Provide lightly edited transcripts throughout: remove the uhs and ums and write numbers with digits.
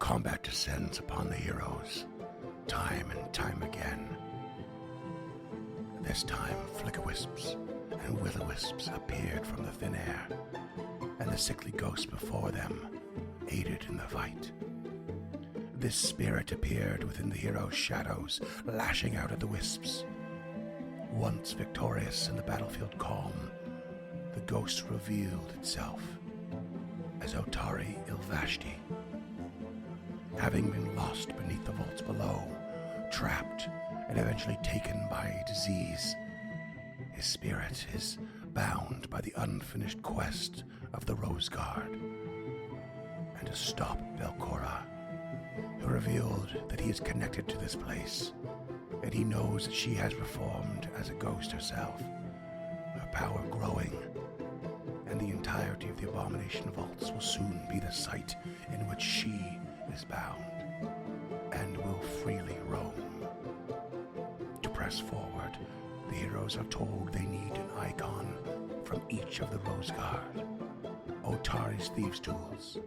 Combat descends upon the heroes, time and time again. This time, flicker-wisps and will-o-wisps appeared from the thin air, and the sickly ghost before them aided in the fight. This spirit appeared within the heroes' shadows, lashing out at the wisps. Once victorious in the battlefield calm, the ghost revealed itself as Otari Ilvashti. Having been lost beneath the vaults below, trapped and eventually taken by disease, his spirit is bound by the unfinished quest of the Roseguard. And to stop Velcora, who revealed that he is connected to this place, and he knows that she has reformed as a ghost herself, her power growing, and the entirety of the Abomination Vaults will soon be the site in which she is bound, and will freely roam. To press forward, the heroes are told they need an icon from each of the Roseguard: Otari's Thieves' Tools,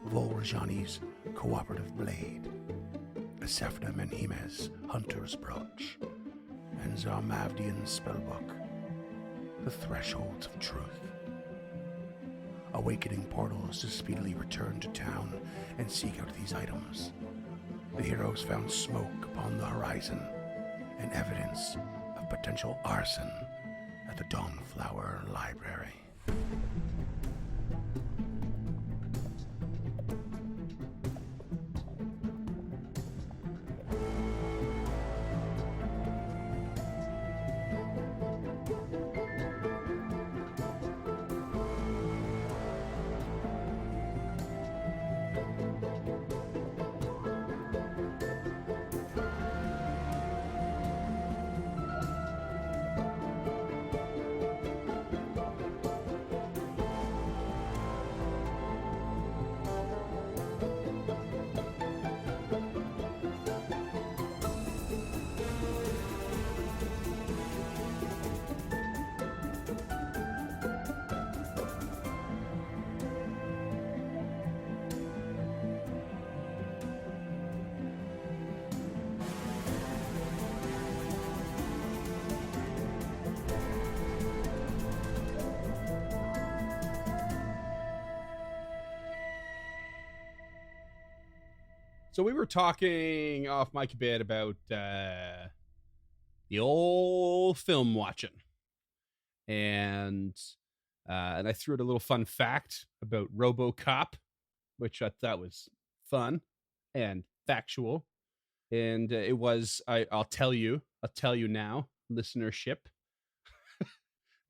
Volrajani's Cooperative Blade, Asefna Menhime's Hunter's Brooch, and Zarmavdian's Spellbook, the Thresholds of Truth. Awakening portals to speedily return to town and seek out these items. The heroes found smoke upon the horizon and evidence of potential arson at the Dawnflower Library. So we were talking off mic a bit about the old film watching, and I threw out a little fun fact about RoboCop, which I thought was fun and factual, and it was I'll tell you now, listenership.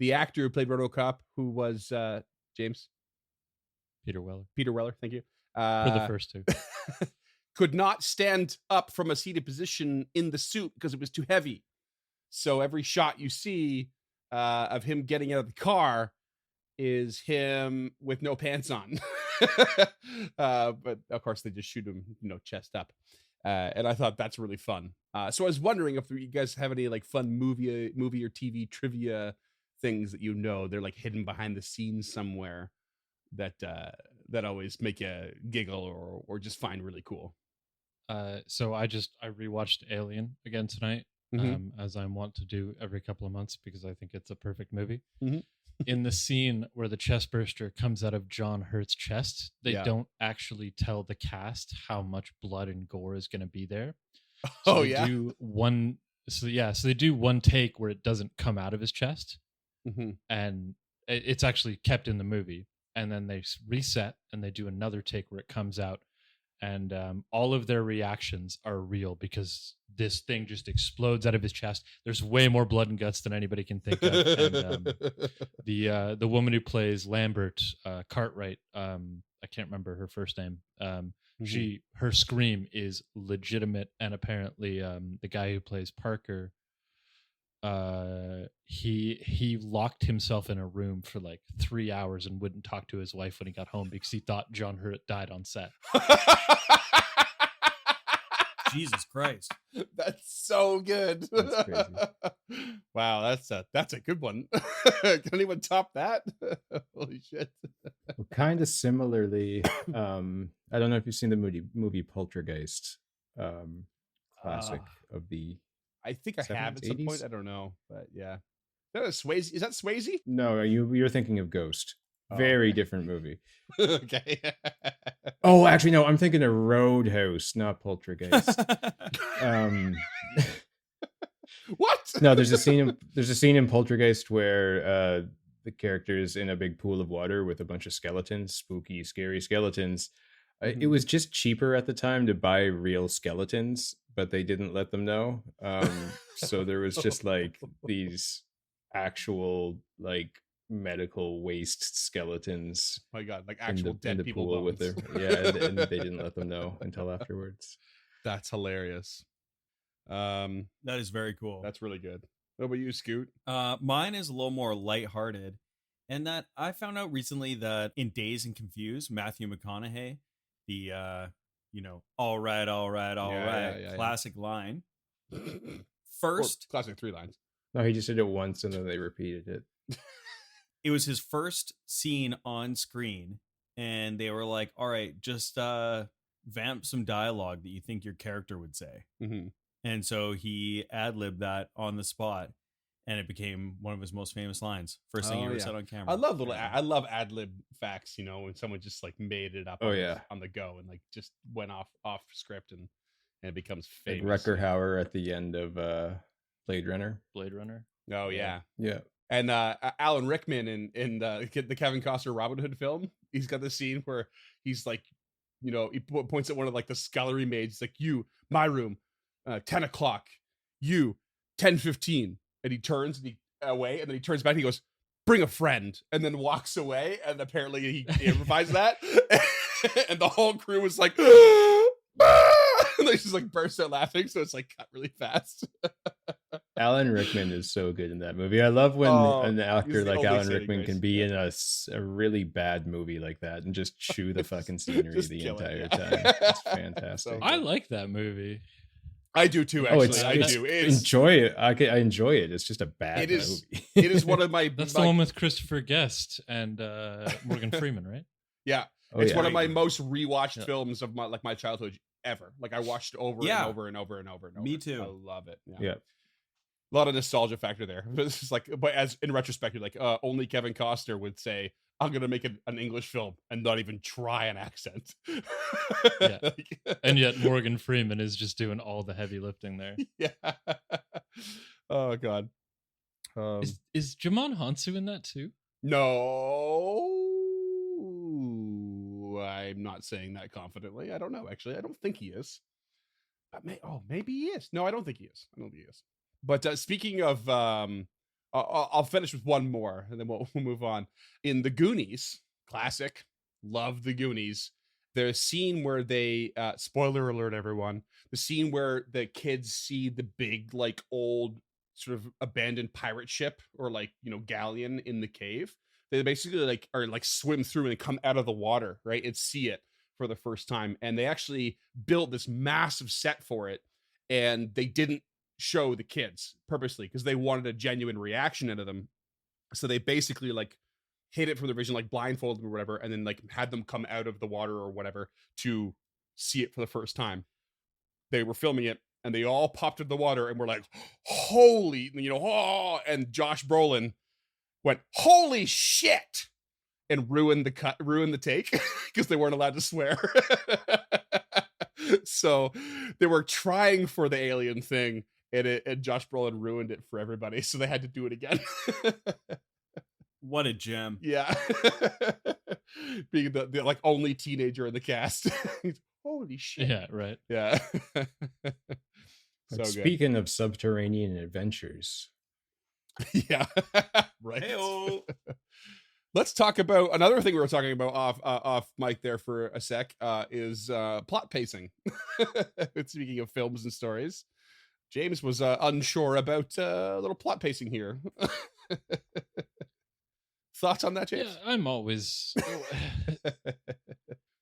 The actor who played RoboCop, who was James Peter Weller. Thank you. For the first two. Could not stand up from a seated position in the suit because it was too heavy. So every shot you see of him getting out of the car is him with no pants on. But of course they just shoot him, chest up. And I thought that's really fun. So I was wondering if you guys have any like fun movie or TV trivia things that they're like hidden behind the scenes somewhere that always make you giggle or just find really cool. So I rewatched Alien again tonight, as I want to do every couple of months because I think it's a perfect movie. Mm-hmm. In the scene where the chest burster comes out of John Hurt's chest, they don't actually tell the cast how much blood and gore is going to be there. So they do one take where it doesn't come out of his chest, and it's actually kept in the movie. And then they reset and they do another take where it comes out, and all of their reactions are real because this thing just explodes out of his chest. There's way more blood and guts than anybody can think of. And the woman who plays Lambert, Cartwright, I can't remember her first name. Her scream is legitimate, and apparently the guy who plays Parker, he locked himself in a room for like 3 hours and wouldn't talk to his wife when he got home because he thought John Hurt died on set. Jesus Christ. That's so good. That's crazy. Wow, that's a good one. Can anyone top that? Holy shit. Well, kind of similarly, I don't know if you've seen the movie Poltergeist, classic of the. I think I have 70s, at some point. 80s? I don't know, but yeah. That is Swayze. Is that Swayze? No, you're thinking of Ghost. Oh, Very okay. different movie. Okay. Oh, actually, no. I'm thinking of Roadhouse, not Poltergeist. What? No, there's a scene in Poltergeist where the character is in a big pool of water with a bunch of skeletons, spooky, scary skeletons. It was just cheaper at the time to buy real skeletons, but they didn't let them know. So there was just like these actual like medical waste skeletons. My God, like actual in dead the people pool bones. with their and they didn't let them know until afterwards. That's hilarious. That is very cool. That's really good. What about you, Scoot? Mine is a little more lighthearted, and that I found out recently that in Dazed and Confused, Matthew McConaughey, the all right, Yeah. classic line. Or First, classic 3 lines. No, he just did it once and then they repeated it. it was his first scene on screen, and they were like, "All right, just vamp some dialogue that you think your character would say." Mm-hmm. And so he ad-libbed that on the spot, and it became one of his most famous lines. First thing he ever said on camera. I love ad lib facts. You know, when someone just like made it up. Oh, on, yeah. on the go and like just went off script and it becomes Like famous. Rutger Hauer at the end of Blade Runner. Oh yeah. Yeah. And Alan Rickman in the Kevin Costner Robin Hood film, he's got this scene where he's like, you know, he points at one of like the scullery maids, like, you, my room, 10 o'clock, you, 10:15, and he turns and he away, and then he turns back and he goes, bring a friend, and then walks away, and apparently he improvised that, and the whole crew was like, and they just like burst out laughing, so it's like cut really fast. Alan Rickman is so good in that movie. I love when an actor like Alan Rickman can be in a really bad movie like that and just chew the fucking scenery the entire time. It's fantastic. I like that movie. I do too, actually. I do. Enjoy it. I enjoy it. It's just a bad movie. It is one of my... That's the one with Christopher Guest and Morgan Freeman, right? Yeah. It's one of my most rewatched films of my childhood ever. Like I watched over and over and over and over and over. Me too. I love it. Yeah. A lot of nostalgia factor there. This is like, but as in retrospect, you're like, only Kevin Costner would say, I'm gonna make an English film and not even try an accent. Yeah. And yet Morgan Freeman is just doing all the heavy lifting there. Yeah. Oh God. Is Jimon Hansu in that too? No, I'm not saying that confidently. I don't know. Actually, I don't think he is. But maybe he is. No, I don't think he is. I don't think he is. But speaking of, I'll finish with one more, and then we'll move on. In The Goonies, classic, love The Goonies. There's a scene where they, spoiler alert, everyone, the scene where the kids see the big, like, old sort of abandoned pirate ship or like, you know, galleon in the cave. They basically like are like swim through and come out of the water, right, and see it for the first time. And they actually built this massive set for it, and they didn't show the kids purposely because they wanted a genuine reaction out of them. So they basically like hid it from the vision, like blindfolded them or whatever, and then like had them come out of the water or whatever to see it for the first time. They were filming it, and they all popped into the water and were like, holy, you know, oh, and Josh Brolin went, holy shit, and ruined the take because they weren't allowed to swear. So they were trying for the alien thing, and Josh Brolin ruined it for everybody, so they had to do it again. What a gem. Yeah. Being the like only teenager in the cast. Holy shit. Yeah, right. Yeah. So speaking of subterranean adventures. Yeah. Right. Hey-o. Let's talk about another thing we were talking about off mic there for a sec, is plot pacing. Speaking of films and stories, James was unsure about a little plot pacing here. Thoughts on that, James? Yeah, I'm always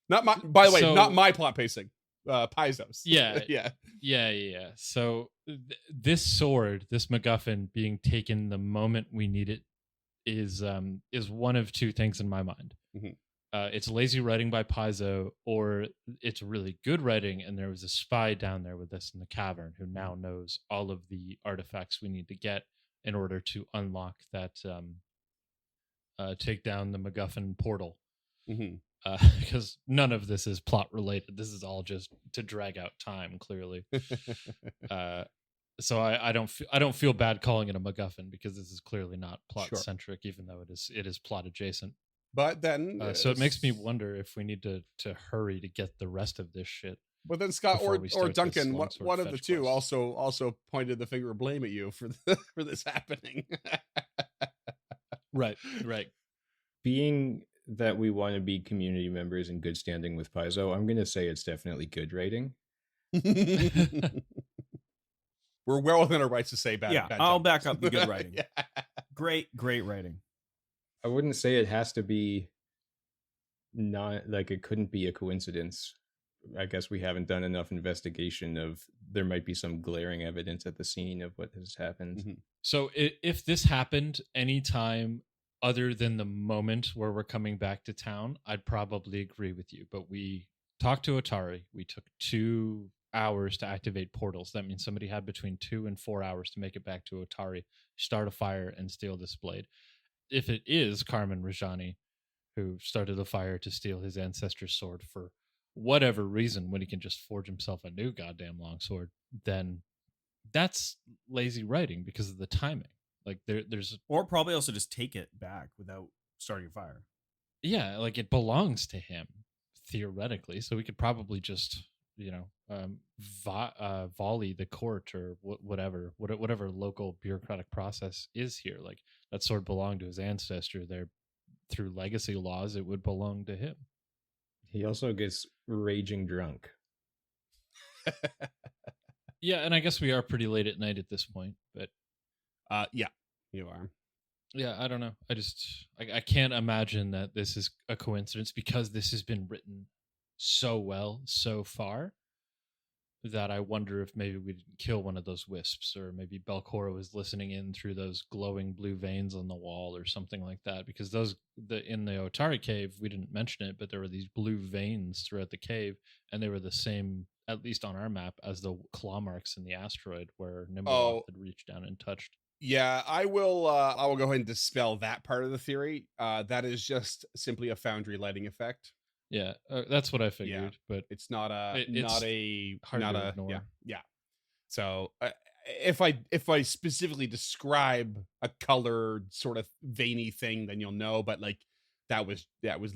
not my. By the way, not my plot pacing. Paizo's. Yeah. So this sword, this MacGuffin, being taken the moment we need it, is one of two things in my mind. Mm-hmm. it's lazy writing by Paizo, or it's really good writing, and there was a spy down there with us in the cavern who now knows all of the artifacts we need to get in order to unlock that, take down the MacGuffin portal. Because none of this is plot related. This is all just to drag out time, clearly. So I don't feel bad calling it a MacGuffin, because this is clearly not plot centric, even though it is plot adjacent. But then, so it makes me wonder if we need to hurry to get the rest of this shit. But then Scott or Duncan, one of the two, also pointed the finger of blame at you for for this happening. Right. Being that we want to be community members in good standing with Paizo, I'm going to say it's definitely good writing. We're well within our rights to say bad. Yeah, bad I'll jokes. back up the good writing. Yeah. Great writing. I wouldn't say it has to be not like it couldn't be a coincidence. I guess we haven't done enough investigation of there might be some glaring evidence at the scene of what has happened. So if this happened anytime other than the moment where we're coming back to town, I'd probably agree with you. But we talked to Atari. We took 2 hours to activate portals. That means somebody had between 2 and 4 hours to make it back to Atari, start a fire, and steal this blade. If it is Carmen Rajani who started a fire to steal his ancestor's sword for whatever reason, when he can just forge himself a new goddamn longsword, then that's lazy writing because of the timing. Like there's or probably also just take it back without starting a fire. Yeah, like it belongs to him theoretically, so we could probably just volley the court or whatever local bureaucratic process is here. Like that sword belonged to his ancestor. There, through legacy laws, it would belong to him. He also gets raging drunk. Yeah, and I guess we are pretty late at night at this point, but yeah, you are. Yeah, I don't know. I can't imagine that this is a coincidence, because this has been written so well so far that I wonder if maybe we didn't kill one of those wisps, or maybe Belcora was listening in through those glowing blue veins on the wall or something like that, because in the Otari cave, we didn't mention it, but there were these blue veins throughout the cave, and they were the same, at least on our map, as the claw marks in the asteroid where Nimrod had reached down and touched. Yeah, I will go ahead and dispel that part of the theory. That is just simply a foundry lighting effect. Yeah, that's what I figured, but it's not a ignore. Yeah. So if I specifically describe a colored sort of veiny thing, then you'll know. But like that was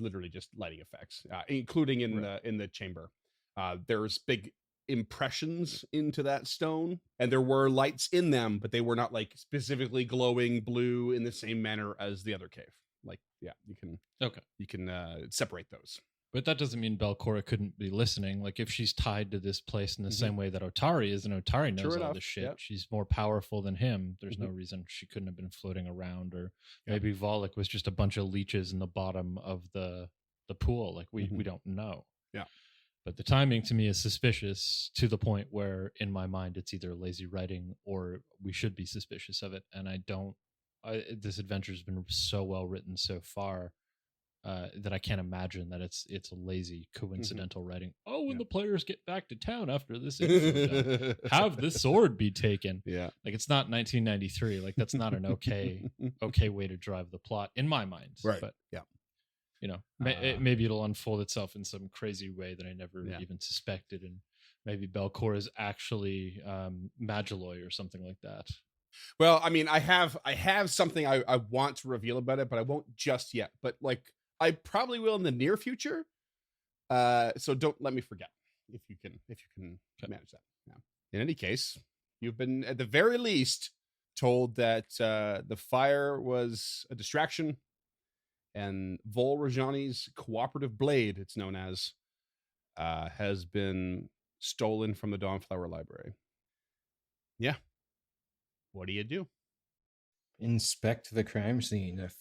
literally just lighting effects, including in the chamber. There's big impressions into that stone, and there were lights in them, but they were not like specifically glowing blue in the same manner as the other cave. Like, yeah, you can separate those. But that doesn't mean Belcora couldn't be listening. Like if she's tied to this place in the same way that Otari is, and Otari knows all this shit, she's more powerful than him. There's no reason she couldn't have been floating around, or maybe Volek was just a bunch of leeches in the bottom of the pool. Like we don't know. Yeah. But the timing to me is suspicious, to the point where in my mind it's either lazy writing or we should be suspicious of it. And this adventure has been so well written so far that I can't imagine that it's a lazy coincidental writing. Oh, when the players get back to town after this info, have the sword be taken. Yeah, like it's not 1993. Like that's not an okay way to drive the plot in my mind. Right. But yeah. Maybe it'll unfold itself in some crazy way that I never even suspected, and maybe Belcora is actually Magilloy or something like that. Well, I mean, I have something I want to reveal about it, but I won't just yet. But like, I probably will in the near future. So don't let me forget if you can manage that. Yeah. In any case, you've been at the very least told that the fire was a distraction. And Vol Rajani's cooperative blade, it's known as, has been stolen from the Dawnflower Library. Yeah. What do you do? Inspect the crime scene if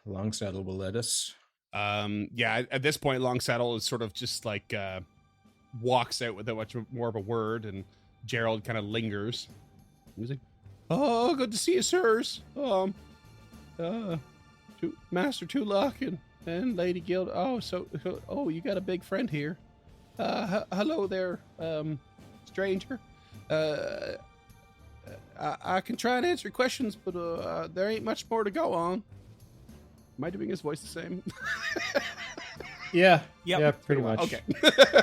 Longsaddle will let us. Yeah, at this point, Longsaddle is sort of just like walks out without much more of a word, and Gerald kind of lingers. He's like, "Oh, good to see you, sirs. Master Tulak and and Lady Gilda. Oh, you got a big friend here. Hello there, stranger. I can try and answer your questions, but there ain't much more to go on. Am I doing his voice the same? Yeah. Yep. Yeah, pretty much. Okay.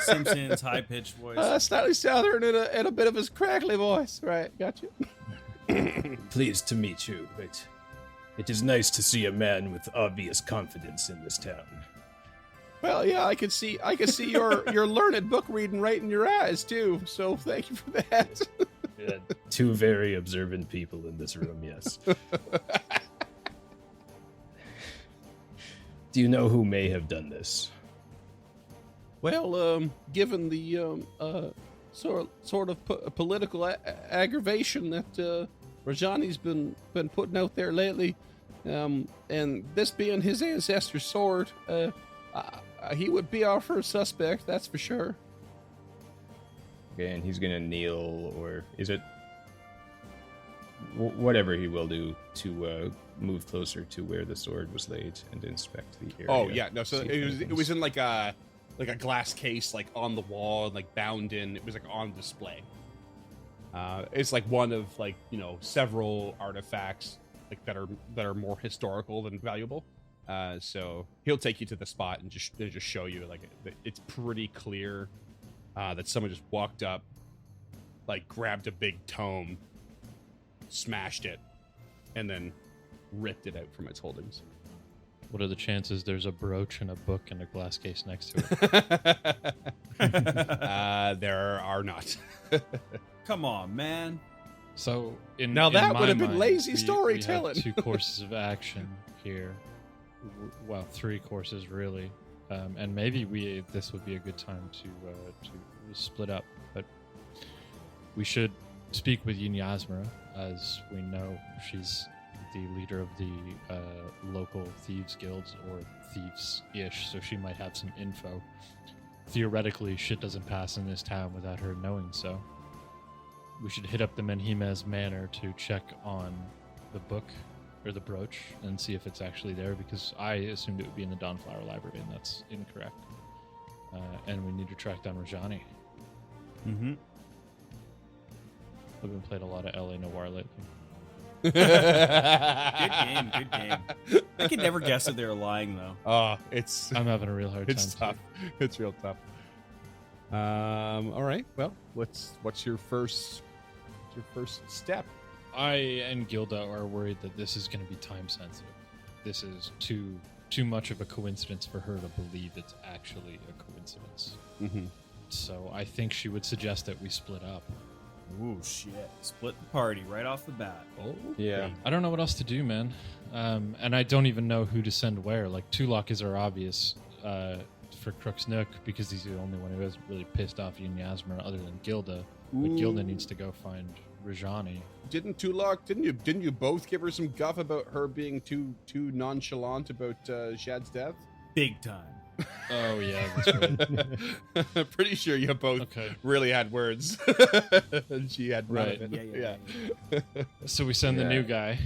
Simpsons high-pitched voice. Slightly southern and a bit of his crackly voice. Right, gotcha. Pleased to meet you. It is nice to see a man with obvious confidence in this town. Well, yeah, I could see your learned book reading right in your eyes too. So thank you for that. Yeah, two very observant people in this room, yes. Do you know who may have done this? Well, given the sort of political aggravation that Rajani's been putting out there lately, and this being his ancestor's sword, he would be our first suspect, that's for sure. Okay, and he's gonna kneel, or is it whatever he will do to move closer to where the sword was laid and inspect the area. Oh yeah, no. So See if it anything's- was in like a glass case, like on the wall, like bound in. It was like on display. It's like one of like several artifacts like that are more historical than valuable. So he'll take you to the spot and just show you like it's pretty clear that someone just walked up, like grabbed a big tome, smashed it, and then ripped it out from its holdings. What are the chances there's a brooch and a book and a glass case next to it? There are not. Come on, man. So Now in that my would have been mind, lazy we have storytelling. 2 courses of action here. Well, 3 courses really, and maybe this would be a good time to split up. But we should speak with Yin Yasmira, as we know she's the leader of the local thieves guilds, or thieves-ish, so she might have some info. Theoretically, shit doesn't pass in this town without her knowing so. We should hit up the Menhimez Manor to check on the book or the brooch and see if it's actually there, because I assumed it would be in the Dawnflower Library, and that's incorrect. And we need to track down Rajani. Mm-hmm. I've been playing a lot of LA Noire lately. Good game. I could never guess that they were lying, though. It's I'm having a real hard it's time. tough. It's real tough. All right. Well, what's your first step? I and Gilda are worried that this is going to be time sensitive. This is too much of a coincidence for her to believe it's actually a coincidence. Mm-hmm. So I think she would suggest that we split up. Ooh, shit. Split the party right off the bat. Oh, Yeah. I don't know what else to do, man. And I don't even know who to send where. Like, Tulok is our obvious for Crooks Nook, because he's the only one who hasn't really pissed off Yin Yasmir other than Gilda. But Gilda needs to go find Rajani. Didn't you both give her some guff about her being too nonchalant about Shad's death? Big time. Oh, yeah, that's right. Pretty sure you both Okay. really had words. And she had none Right. of it. Yeah. So we send the Yeah. new guy.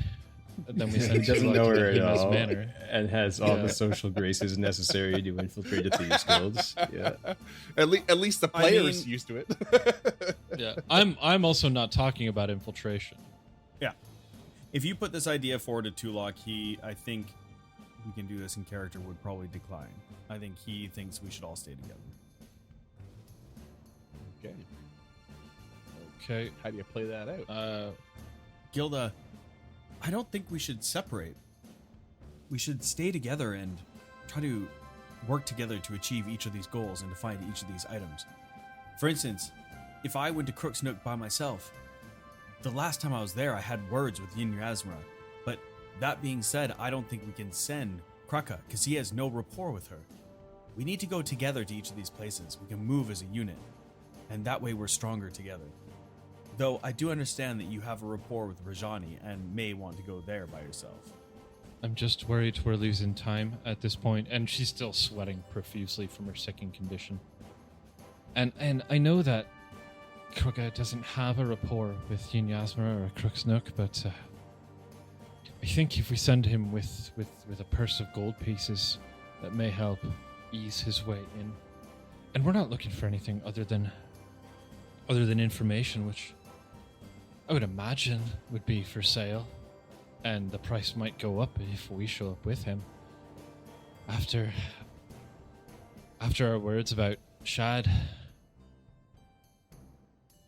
And then we He send doesn't Tulok know to her at Menhimez all, Manor. and has all Yeah. the social graces necessary to infiltrate the thieves guilds. Yeah. At least the I players mean- used to it. Yeah, I'm also not talking about infiltration. Yeah. If you put this idea forward to Tulok, I think we can do this in character, would probably decline. I think he thinks we should all stay together. Okay. Okay. How do you play that out? Gilda, I don't think we should separate. We should stay together and try to work together to achieve each of these goals and to find each of these items. For instance, if I went to Crook's Nook by myself, the last time I was there, I had words with Yin Yasmira. But that being said, I don't think we can send Kraka, because he has no rapport with her. We need to go together to each of these places. We can move as a unit, and that way we're stronger together. Though I do understand that you have a rapport with Rajani and may want to go there by yourself. I'm just worried we're losing time at this point, and she's still sweating profusely from her sickened condition. And I know that Krugga doesn't have a rapport with Yin Yasmir or Crook's Nook, but I think if we send him with a purse of gold pieces, that may help ease his way in. And we're not looking for anything other than information, which I would imagine would be for sale, and the price might go up if we show up with him. After our words about Shad.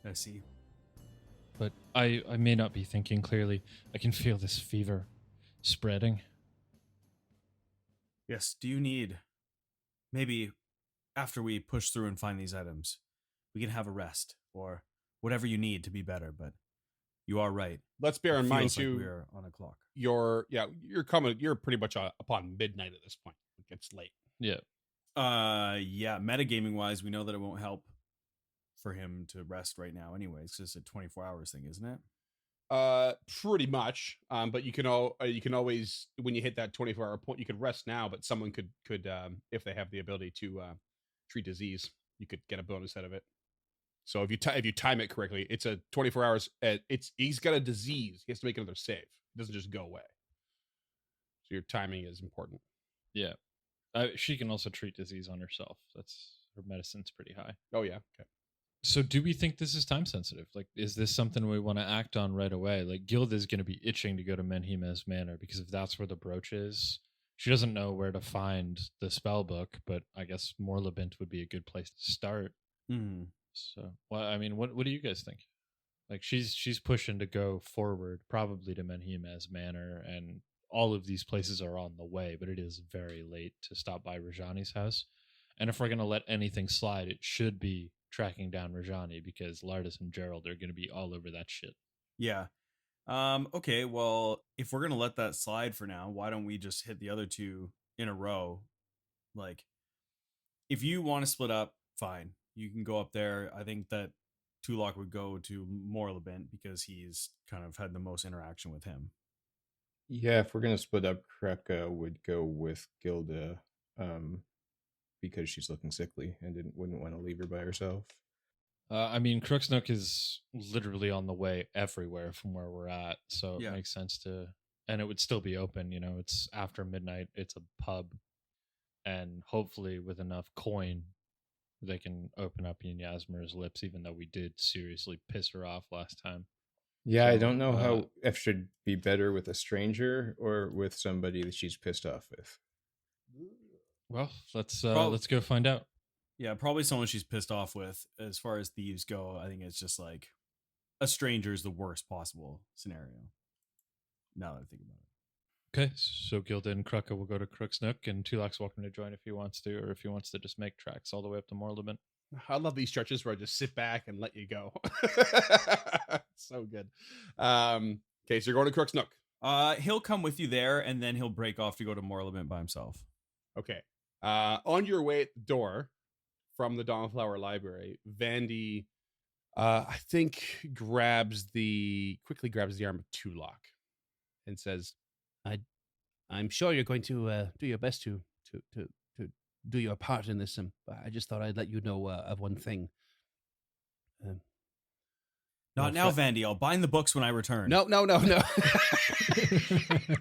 I see. But I may not be thinking clearly. I can feel this fever spreading. Yes, do you need... Maybe after we push through and find these items, we can have a rest, or whatever you need to be better, but you are right. Let's bear in mind, too, we're on a clock. You're pretty much upon midnight at this point. It gets late. Yeah. Yeah, metagaming wise, we know that it won't help for him to rest right now anyways. It's just a 24 hours thing, isn't it? Pretty much. But you can always, when you hit that 24-hour point, you could rest now, but someone could if they have the ability to treat disease, you could get a bonus out of it. So if you time it correctly, it's a 24 hours. He's got a disease. He has to make another save. It doesn't just go away. So your timing is important. Yeah. She can also treat disease on herself. Her medicine's pretty high. Oh yeah. Okay. So do we think this is time sensitive? Like, is this something we want to act on right away? Like, Gilda is going to be itching to go to Menhimes Manor, because if that's where the brooch is, she doesn't know where to find the spell book, but I guess Morlabint would be a good place to start. Mm. So, well, I mean, what do you guys think? Like, she's pushing to go forward, probably to Menhimes Manor, and all of these places are on the way, but it is very late to stop by Rajani's house. And if we're going to let anything slide, it should be tracking down Rajani, because Lardis and Gerald are going to be all over that shit. Yeah. Okay, well, if we're going to let that slide for now, why don't we just hit the other two in a row? Like, if you want to split up, fine. You can go up there. I think that Tulok would go to Morlabint because he's kind of had the most interaction with him. Yeah, if we're going to split up, Kreka would go with Gilda, because she's looking sickly and wouldn't want to leave her by herself. I mean, Crooksnook is literally on the way everywhere from where we're at, so it makes sense to... And it would still be open, it's after midnight, it's a pub, and hopefully with enough coin, they can open up Yin Yasmir's lips, even though we did seriously piss her off last time. Yeah, so, I don't know how F should be better with a stranger or with somebody that she's pissed off with. Well, let's go find out. Yeah, probably someone she's pissed off with. As far as thieves go, I think it's just like a stranger is the worst possible scenario. Now that I think about it. Okay, so Gilda and Krukka will go to Crooksnook, and Tulok's welcome to join if he wants to, or if he wants to just make tracks all the way up to Morlabint. I love these stretches where I just sit back and let you go. So good. Okay, so you're going to Crooksnook. He'll come with you there, and then he'll break off to go to Morlabint by himself. Okay. On your way at the door from the Dawnflower Library, Vandy, I think, quickly grabs the arm of Tulok and says, I'm sure you're going to do your best to do your part in this. But I just thought I'd let you know of one thing. Not now, Vandy. I'll bind the books when I return. No.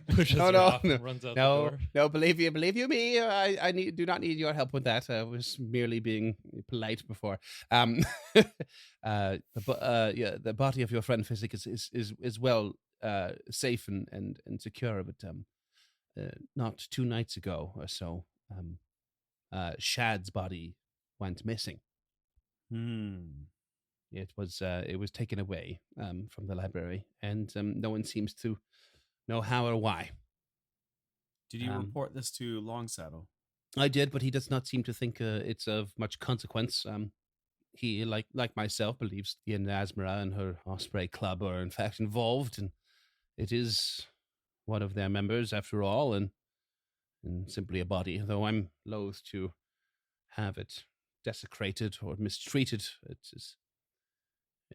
Pushes her off and runs out the door. No, believe you me, I do not need your help with that. I was merely being polite before. The body of your friend Physic is well safe and secure, but not 2 nights ago or so, Shad's body went missing. It was taken away from the library, and no one seems to know how or why. Did you report this to Longsaddle? I did, but he does not seem to think it's of much consequence. He, like myself, believes Yin Asmara and her Osprey Club are in fact involved, and it is one of their members after all, and simply a body, though I'm loath to have it desecrated or mistreated. It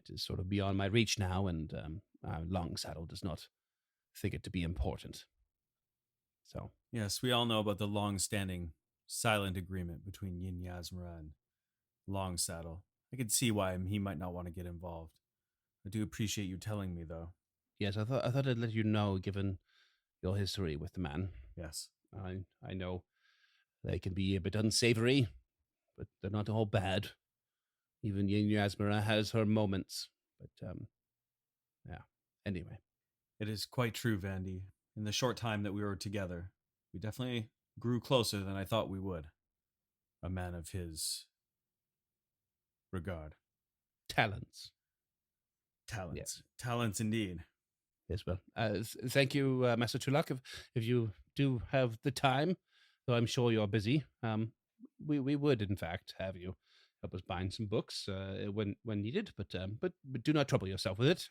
is sort of beyond my reach now, and Longsaddle does not think it to be important. So yes, we all know about the long-standing silent agreement between Yin Yasmara and Longsaddle. I could see why he might not want to get involved. I do appreciate you telling me, though. Yes, I thought I'd let you know, given your history with the man. Yes, I know They can be a bit unsavory, but they're not all bad. Even Yin Yasmira has her moments. But, yeah. Anyway. It is quite true, Vandy. In the short time that we were together, we definitely grew closer than I thought we would. A man of his regard. Talents. Talents indeed. Yes, well, thank you, Master Tulak. If you do have the time, though I'm sure you're busy, we would, in fact, have you help us bind some books when needed, but do not trouble yourself with it.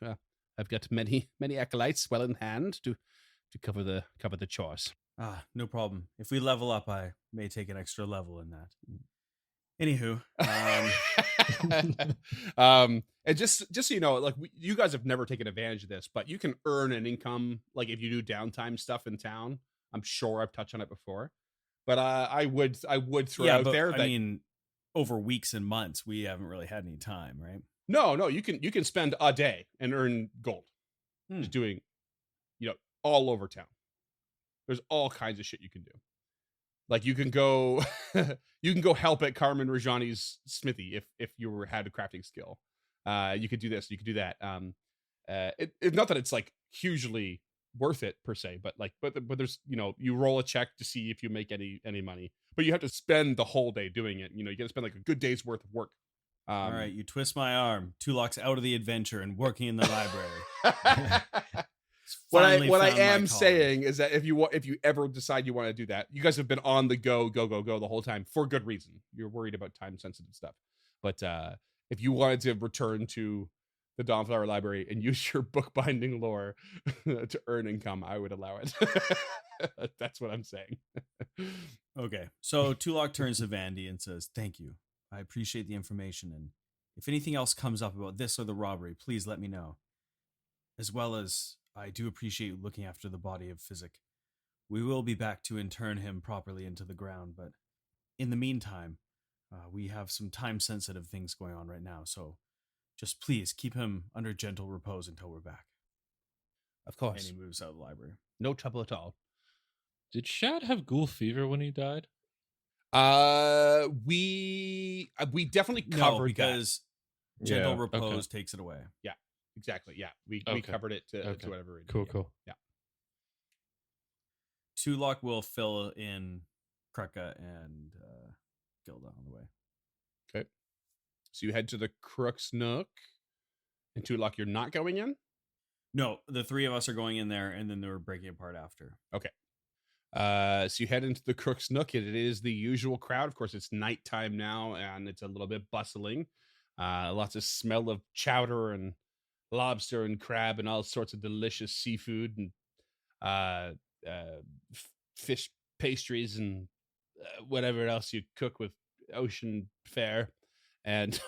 I've got many acolytes well in hand to cover the chores. No problem. If we level up, I may take an extra level in that. Anywho, and just so you know, like you guys have never taken advantage of this, but you can earn an income like if you do downtime stuff in town. I'm sure I've touched on it before, but I would throw out there that, I mean, over weeks and months, we haven't really had any time, right? No, you can spend a day and earn gold, just doing, all over town. There's all kinds of shit you can do. Like you can go help at Carmen Rajani's smithy if you had a crafting skill. You could do this, you could do that. It's not that it's like hugely worth it per se, but there's, you roll a check to see if you make any money, but you have to spend the whole day doing it. You got to spend like a good day's worth of work. All right, you twist my arm. Tulok's out of the adventure and working in the library. What I am saying is that if you ever decide you want to do that, you guys have been on the go the whole time for good reason. You're worried about time sensitive stuff, but if you wanted to return to the Dawnflower Library and use your bookbinding lore to earn income, I would allow it. That's what I'm saying. Okay, so Tulok turns to Vandy and says, "Thank you. I appreciate the information, and if anything else comes up about this or the robbery, please let me know. As well as, I do appreciate you looking after the body of Physic. We will be back to intern him properly into the ground, but in the meantime, we have some time-sensitive things going on right now, so just please keep him under gentle repose until we're back." Of course. And he moves out of the library. No trouble at all. Did Shad have ghoul fever when he died? We definitely covered because that. gentle repose takes it away. Yeah, exactly. Yeah, we covered it to whatever. Cool. Yeah. Tulok will fill in Kreka and Gilda on the way. Okay. So you head to the Crook's Nook, and Tulok, you're not going in? No, the three of us are going in there, and then they're breaking apart after. Okay. So you head into the Crook's Nook. It is the usual crowd. Of course, it's nighttime now, and it's a little bit bustling. Lots of smell of chowder and lobster and crab and all sorts of delicious seafood and fish pastries and whatever else you cook with ocean fare. And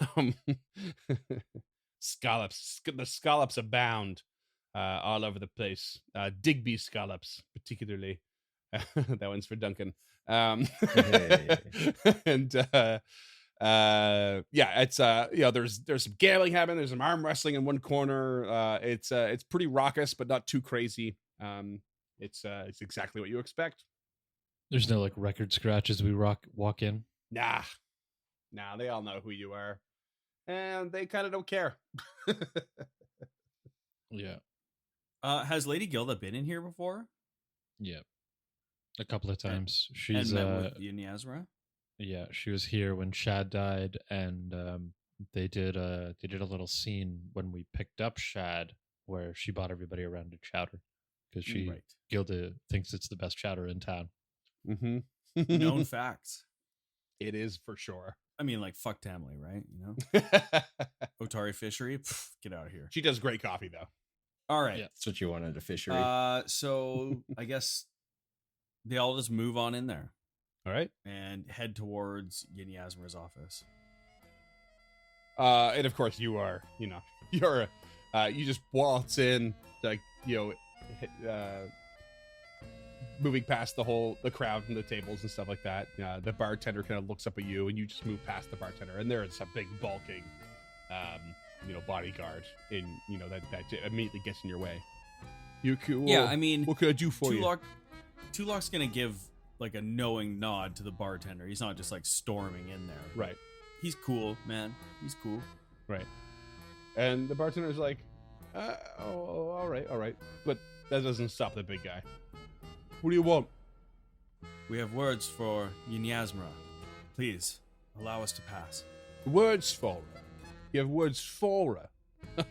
scallops. The scallops abound all over the place. Digby scallops, particularly. That one's for Duncan. And it's there's some gambling happening. There's some arm wrestling in one corner. It's pretty raucous, but not too crazy. It's exactly what you expect. There's no like record scratch as we walk in. Nah, they all know who you are, and they kind of don't care. Yeah. Has Lady Gilda been in here before? Yeah. A couple of times. She's met with Yin Yasmira? Yeah, she was here when Shad died, and they did a little scene when we picked up Shad where she bought everybody around to chowder because Gilda thinks it's the best chowder in town. Mm-hmm. Known facts. It is for sure. I mean, like, fuck Tamley, right? Otari Fishery? Pff, get out of here. She does great coffee, though. All right. Yeah, that's what you wanted, a fishery. So I guess they all just move on in there. All right. And head towards Yin Yasmira's office. And of course you are, you just waltz in, like, moving past the crowd and the tables and stuff like that. The bartender kind of looks up at you, and you just move past the bartender, and there's a big bulking, bodyguard in, that immediately gets in your way. I mean, what could I do for you? Tulok's gonna give like a knowing nod to the bartender. He's not just like storming in there. Right. He's cool, man. He's cool. Right. And the bartender's like, all right. But that doesn't stop the big guy. What do you want? We have words for Yinyasmra. Please, allow us to pass. Words for her. You have words for her.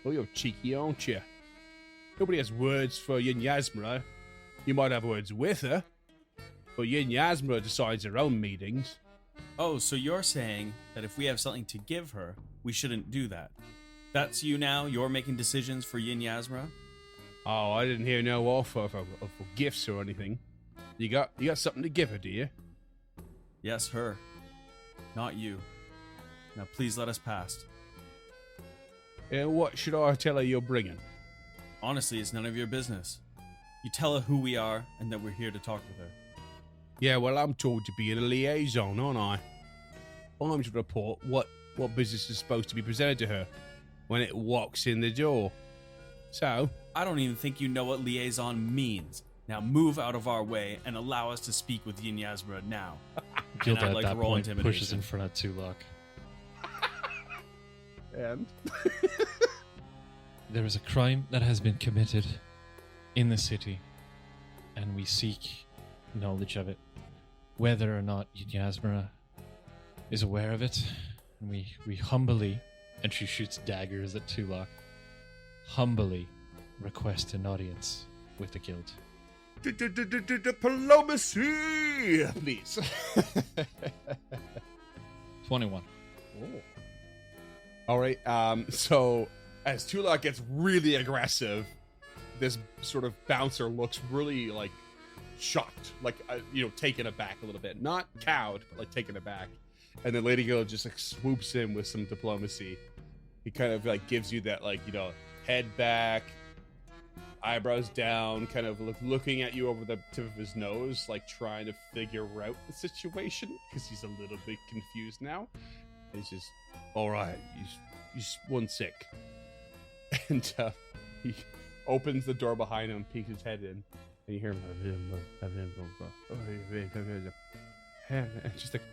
Well, you're cheeky, aren't you? Nobody has words for Yinyasmra. You might have words with her, but Yinyasmra decides her own meetings. Oh, so you're saying that if we have something to give her, we shouldn't do that? That's you now? You're making decisions for Yinyasmra? Oh, I didn't hear no offer for gifts or anything. You got something to give her, do you? Yes, her. Not you. Now please let us pass. And what should I tell her you're bringing? Honestly, it's none of your business. You tell her who we are and that we're here to talk with her. Yeah, well, I'm told to be a liaison, aren't I? I'm to report what business is supposed to be presented to her when it walks in the door. So, I don't even think you know what liaison means. Now move out of our way and allow us to speak with Yinyasmra now. Gilda I'd at like to that roll point intimidation. pushes in front of Tulok. and There is a crime that has been committed in the city, and we seek knowledge of it. Whether or not Yinyasmra is aware of it, and we humbly, and she shoots daggers at Tulok, humbly request an audience with the guild. diplomacy, please. 21. All right. So as Tulok gets really aggressive, this sort of bouncer looks really like shocked, like taken aback a little bit, not cowed, but like taken aback. And then Lady Gilda just like swoops in with some diplomacy. He kind of like gives you that head back, eyebrows down, kind of looking at you over the tip of his nose, like trying to figure out the situation because he's a little bit confused now. And he's just, all right, he's one sick. And he opens the door behind him, peeks his head in, and you hear him. And she's like,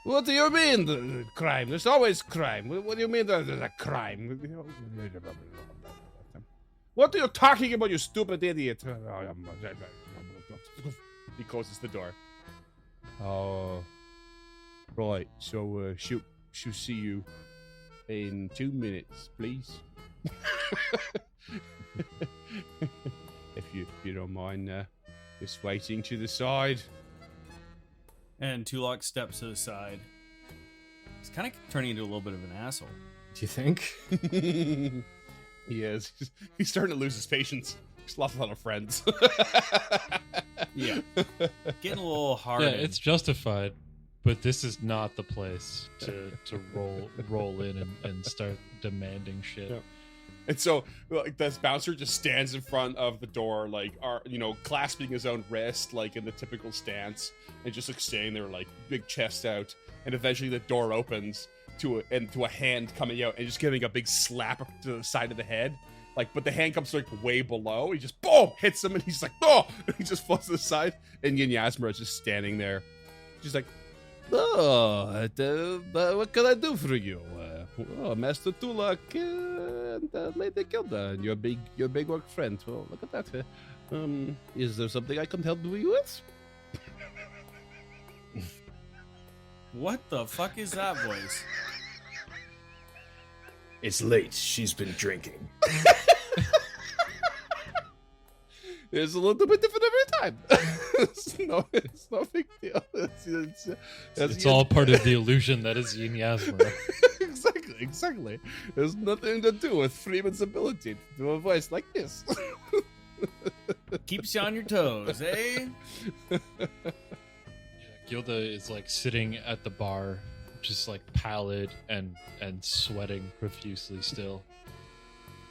what do you mean, the crime? There's always crime. What do you mean there's a crime? What are you talking about, you stupid idiot? He closes the door. Oh, right. So, she'll see you in 2 minutes, please. if you don't mind, just waiting to the side. And Tulok steps to the side. He's kind of turning into a little bit of an asshole. Do you think? He is. He's starting to lose his patience. He's lost a lot of friends. Yeah. Getting a little hard. Yeah, it's justified, but this is not the place to roll in and start demanding shit. Yeah. And so, like, this bouncer just stands in front of the door, like, clasping his own wrist, like, in the typical stance, and just, like, staying there, like, big chest out. And eventually the door opens to a hand coming out and just giving a big slap to the side of the head. Like, but the hand comes, like, way below. He just, boom, hits him, and he's like, oh! And he just falls to the side. And Yinyasmra is just standing there. She's like, oh, what can I do for you? Master Tulok and Lady Gilda, and your big work friend. Well, look at that. Is there something I can help you with? What the fuck is that voice? It's late. She's been drinking. It's a little bit different every time. it's no big deal. It's all part of the illusion that is Yinyasmra. Exactly. There's nothing to do with Freeman's ability to do a voice like this. Keeps you on your toes, eh? Gilda is like sitting at the bar, just like pallid and sweating profusely still.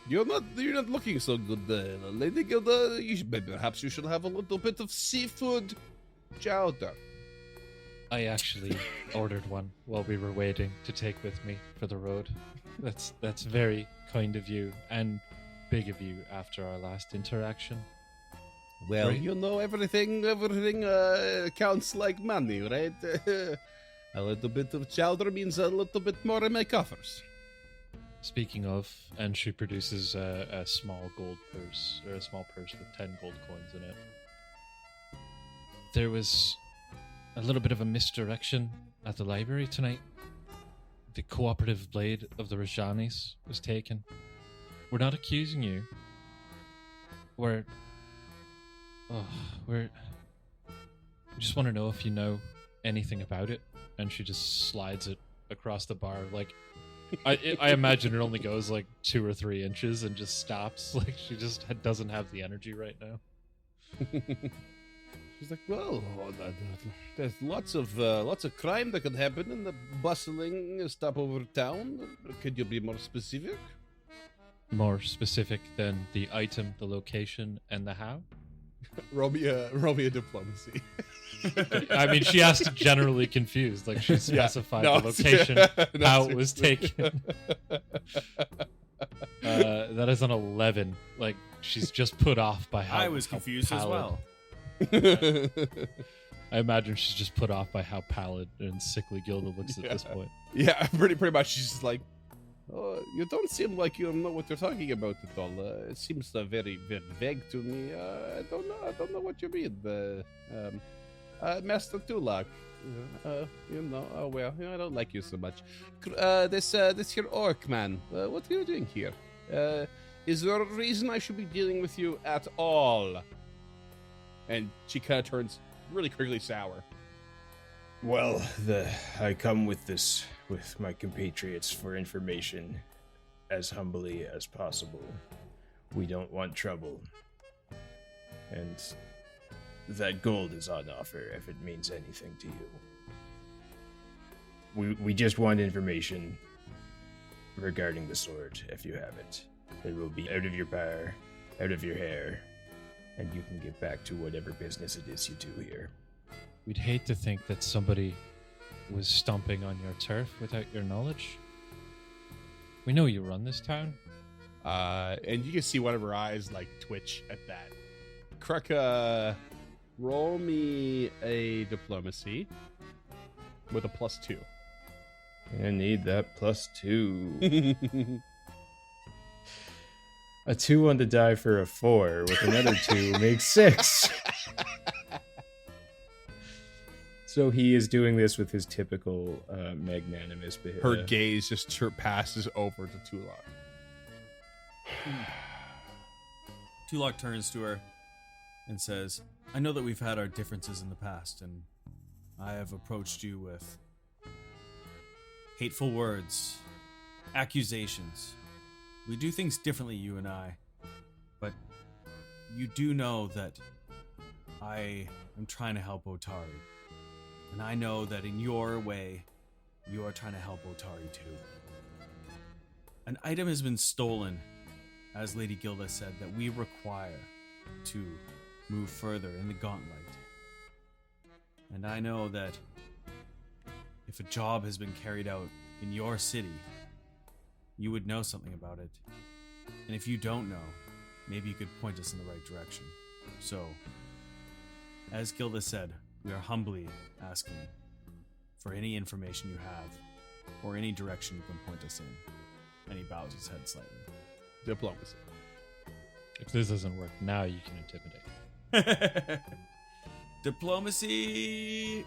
You're not looking so good, Lady Gilda. Perhaps you should have a little bit of seafood chowder. I actually ordered one while we were waiting to take with me for the road. That's very kind of you and big of you after our last interaction. Well, Right. you know, everything counts like money, right? A little bit of chowder means a little bit more in my coffers. Speaking of, and she produces a small gold purse, or a small purse with 10 gold coins in it. There was a little bit of a misdirection at the library tonight. The cooperative blade of the Rajanis was taken. We're not accusing you. We just want to know if you know anything about it. And she just slides it across the bar. Like, I imagine it only goes like 2 or 3 inches and just stops. Like, she just doesn't have the energy right now. She's like, well, there's lots of crime that could happen in the bustling stopover town. Could you be more specific? More specific than the item, the location, and the how? Roll me a diplomacy. I mean, she asked generally confused. Like, she specified the location, how it was taken. That is an 11. Like, she's just put off by how I was how confused as pallid- well. I imagine she's just put off by how pallid and sickly Gilda looks at this point. Yeah, pretty much. She's just like, oh, you don't seem like you know what you're talking about at all. It seems very, very vague to me. I don't know what you mean. Master Tulak. Well, I don't like you so much. This here orc man. What are you doing here? Is there a reason I should be dealing with you at all? And she kind of turns really quickly sour. Well, I come with my compatriots for information as humbly as possible. We don't want trouble. And that gold is on offer if it means anything to you. We just want information regarding the sword, if you have it. It will be out of your power, out of your hair, and you can get back to whatever business it is you do here. We'd hate to think that somebody was stomping on your turf without your knowledge. We know you run this town. And you can see one of her eyes like twitch at that. Kruka, roll me a diplomacy with a +2. I need that +2. A 2 on the die for a 4 with another 2 makes 6. So he is doing this with his typical magnanimous behavior. Her gaze just passes over to Tulak. Tulak turns to her and says, I know that we've had our differences in the past, and I have approached you with hateful words, accusations. We do things differently, you and I, but you do know that I am trying to help Otari. And I know that in your way, you are trying to help Otari too. An item has been stolen, as Lady Gilda said, that we require to move further in the gauntlet. And I know that if a job has been carried out in your city, you would know something about it. And if you don't know, maybe you could point us in the right direction. So, as Gilda said, we are humbly asking for any information you have, or any direction you can point us in. And he bows his head slightly. Diplomacy. If this doesn't work now, you can intimidate. Diplomacy.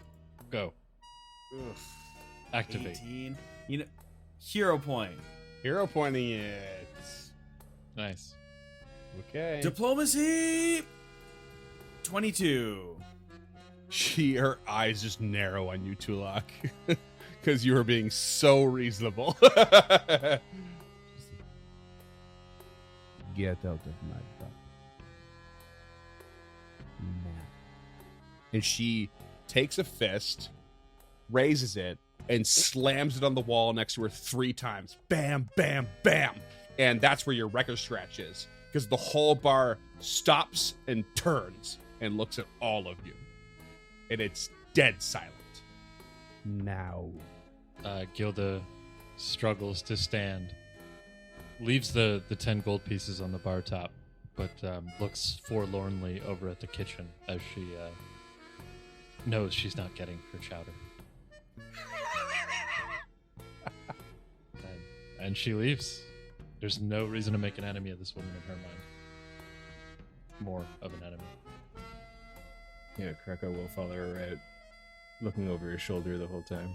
Go. Ugh, Activate. 18. You know, hero point. Hero pointing it. Nice. Okay. Diplomacy. 22. Her eyes just narrow on you, Tulak, because you are being so reasonable. Get out of my butt. Now. And she takes a fist, raises it, and slams it on the wall next to her 3 times. Bam, bam, bam. And that's where your record scratch is, because the whole bar stops and turns and looks at all of you. And it's dead silent. Now. Gilda struggles to stand. Leaves the 10 gold pieces on the bar top. but looks forlornly over at the kitchen as she knows she's not getting her chowder. And she leaves. There's no reason to make an enemy of this woman in her mind. More of an enemy. Yeah, Krakow will follow her out, looking over his shoulder the whole time.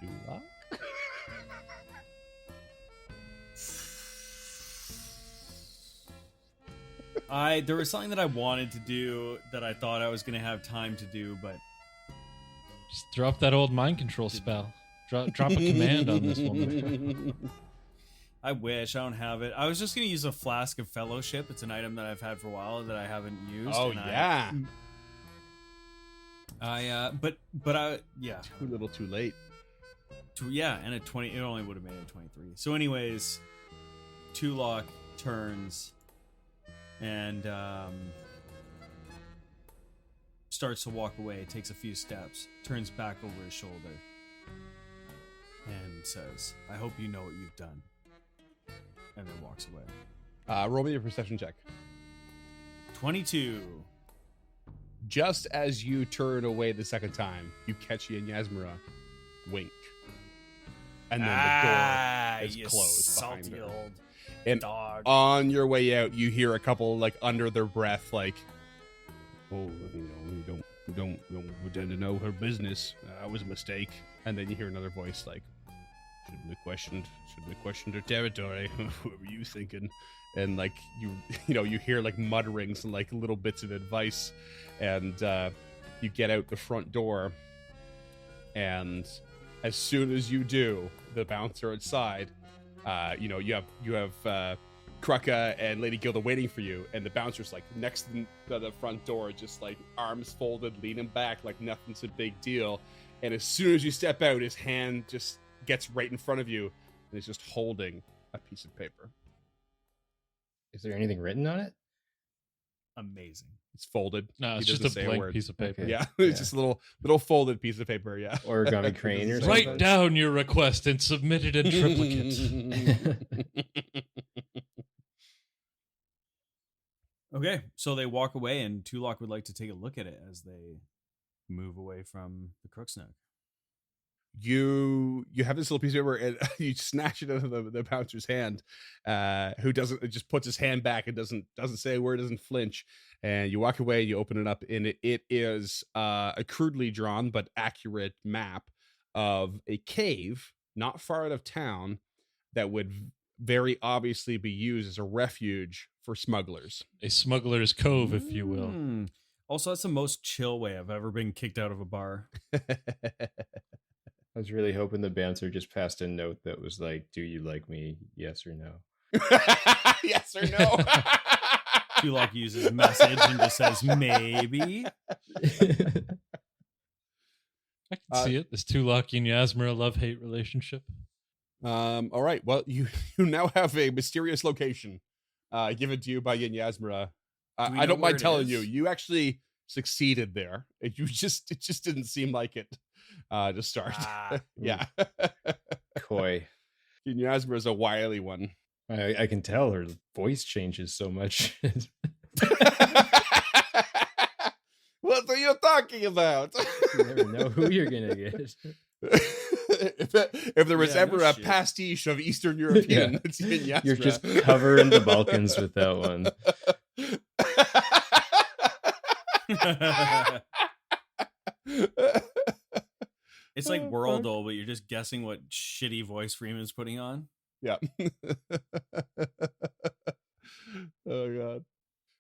Tulok? There was something that I wanted to do that I thought I was going to have time to do, but Just drop that old mind control spell. Drop a command on this woman. I wish. I don't have it. I was just going to use a Flask of Fellowship. It's an item that I've had for a while that I haven't used. Oh, and yeah. Yeah. Too little too late. And at 20, it only would have made it 23. So anyways, Tulok turns and starts to walk away, takes a few steps, turns back over his shoulder, and says, "I hope you know what you've done." And then walks away. Roll me a perception check. 22. Just as you turn away the second time, you catch Yin Yasmira wink. And then the door is you closed behind salty her. old And dog. on your way out, you hear a couple, like, under their breath, like, "Oh, we don't pretend to know her business. That was a mistake." And then you hear another voice, like, shouldn't have questioned her territory. What were you thinking?" And, like, you hear, like, mutterings and, like, little bits of advice. And you get out the front door. And as soon as you do, the bouncer outside, you have Krucka and Lady Gilda waiting for you, and the bouncer's like next to the front door, just like arms folded, leaning back like nothing's a big deal. And as soon as you step out, his hand just gets right in front of you, and he's just holding a piece of paper. Is there anything written on it? Amazing. It's folded. No, it's He just doesn't a say blank word. piece of paper. Okay. Yeah, Yeah. it's just a little folded piece of paper. Yeah, Origami crane or something? Write down your request and submit it in triplicate. Okay, so they walk away, and Tulok would like to take a look at it as they move away from the Crook's Nook. You have this little piece of paper, and you snatch it out of the bouncer's hand, who just puts his hand back and doesn't say a word, doesn't flinch. And you walk away, you open it up, and it is a crudely drawn but accurate map of a cave not far out of town that would very obviously be used as a refuge for smugglers. A smuggler's cove, if you will. Mm. Also, that's the most chill way I've ever been kicked out of a bar. I was really hoping the bouncer just passed a note that was like, "Do you like me? Yes or no?" Yes or no? Tulok uses message and just says, "Maybe." I can see it. This Tulok and Yasmira love-hate relationship. All right. Well, you now have a mysterious location given to you by Yin Yasmira. Do we I know don't mind where it telling you, is? you actually succeeded there. It just didn't seem like it to start. Ah. Yeah. Coy. Yin Yasmira is a wily one. I can tell her voice changes so much. What are you talking about? You never know who you're gonna get. if there was Yeah, ever no a shit. pastiche of Eastern European, it's Yin Yasmira. You're just covering the Balkans with that one. It's like Worldle, but you're just guessing what shitty voice Freeman's putting on. Yeah. Oh god.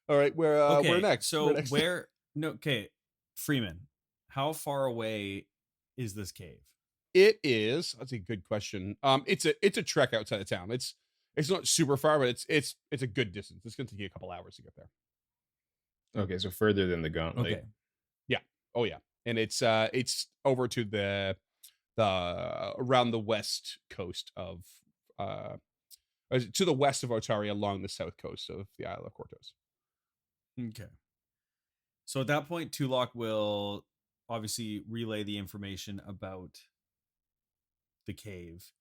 All right, we're next. So We're next. okay, Freeman, how far away is this cave? It is. That's a good question. It's a trek outside of town. It's not super far, but it's a good distance. It's going to take you a couple hours to get there. Okay, so further than the gauntlet. Okay. Oh yeah, and it's over to the around the west coast of to the west of Otari, along the south coast of the Isle of Kortos. Okay. So at that point, Tulok will obviously relay the information about the cave.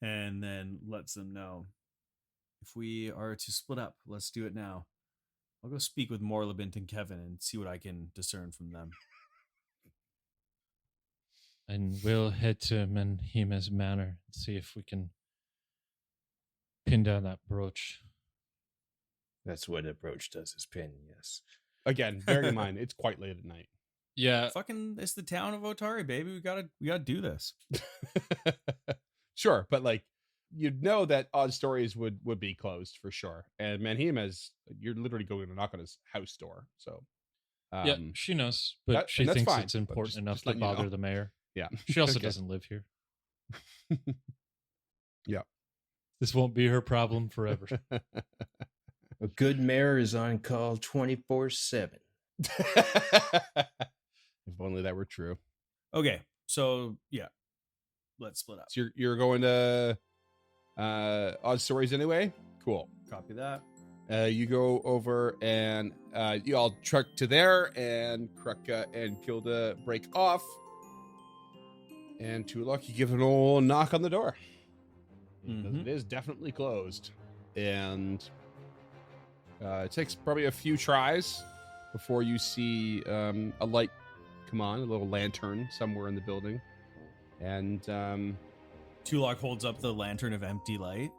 and then lets them know, if we are to split up, let's do it now. I'll go speak with Morlabint and Kevin and see what I can discern from them. And we'll head to Menhima's manor and see if we can pin down that brooch. That's what a brooch does, is pin, yes. Again, bearing in mind, it's quite late at night. Yeah. Fucking, it's the town of Otari, baby. We gotta do this. Sure, but like, you'd know that Odd Stories would be closed for sure. And Manhima's, you're literally going to knock on his house door. So, Yeah, she knows, but she thinks fine, it's but important just enough to letting you bother know. the mayor. Yeah. She also Okay. doesn't live here. Yeah. This won't be her problem forever. A good mayor is on call 24/7. If only that were true. Okay, so yeah, let's split up. So you're going to Odd Stories anyway? Cool. Copy that. You go over and you all truck to there, and Krucka and Kilda break off. And Tulok, you give an old knock on the door. Because Mhm. it is definitely closed. And it takes probably a few tries before you see a light come on, a little lantern somewhere in the building. And Tulok holds up the lantern of empty light.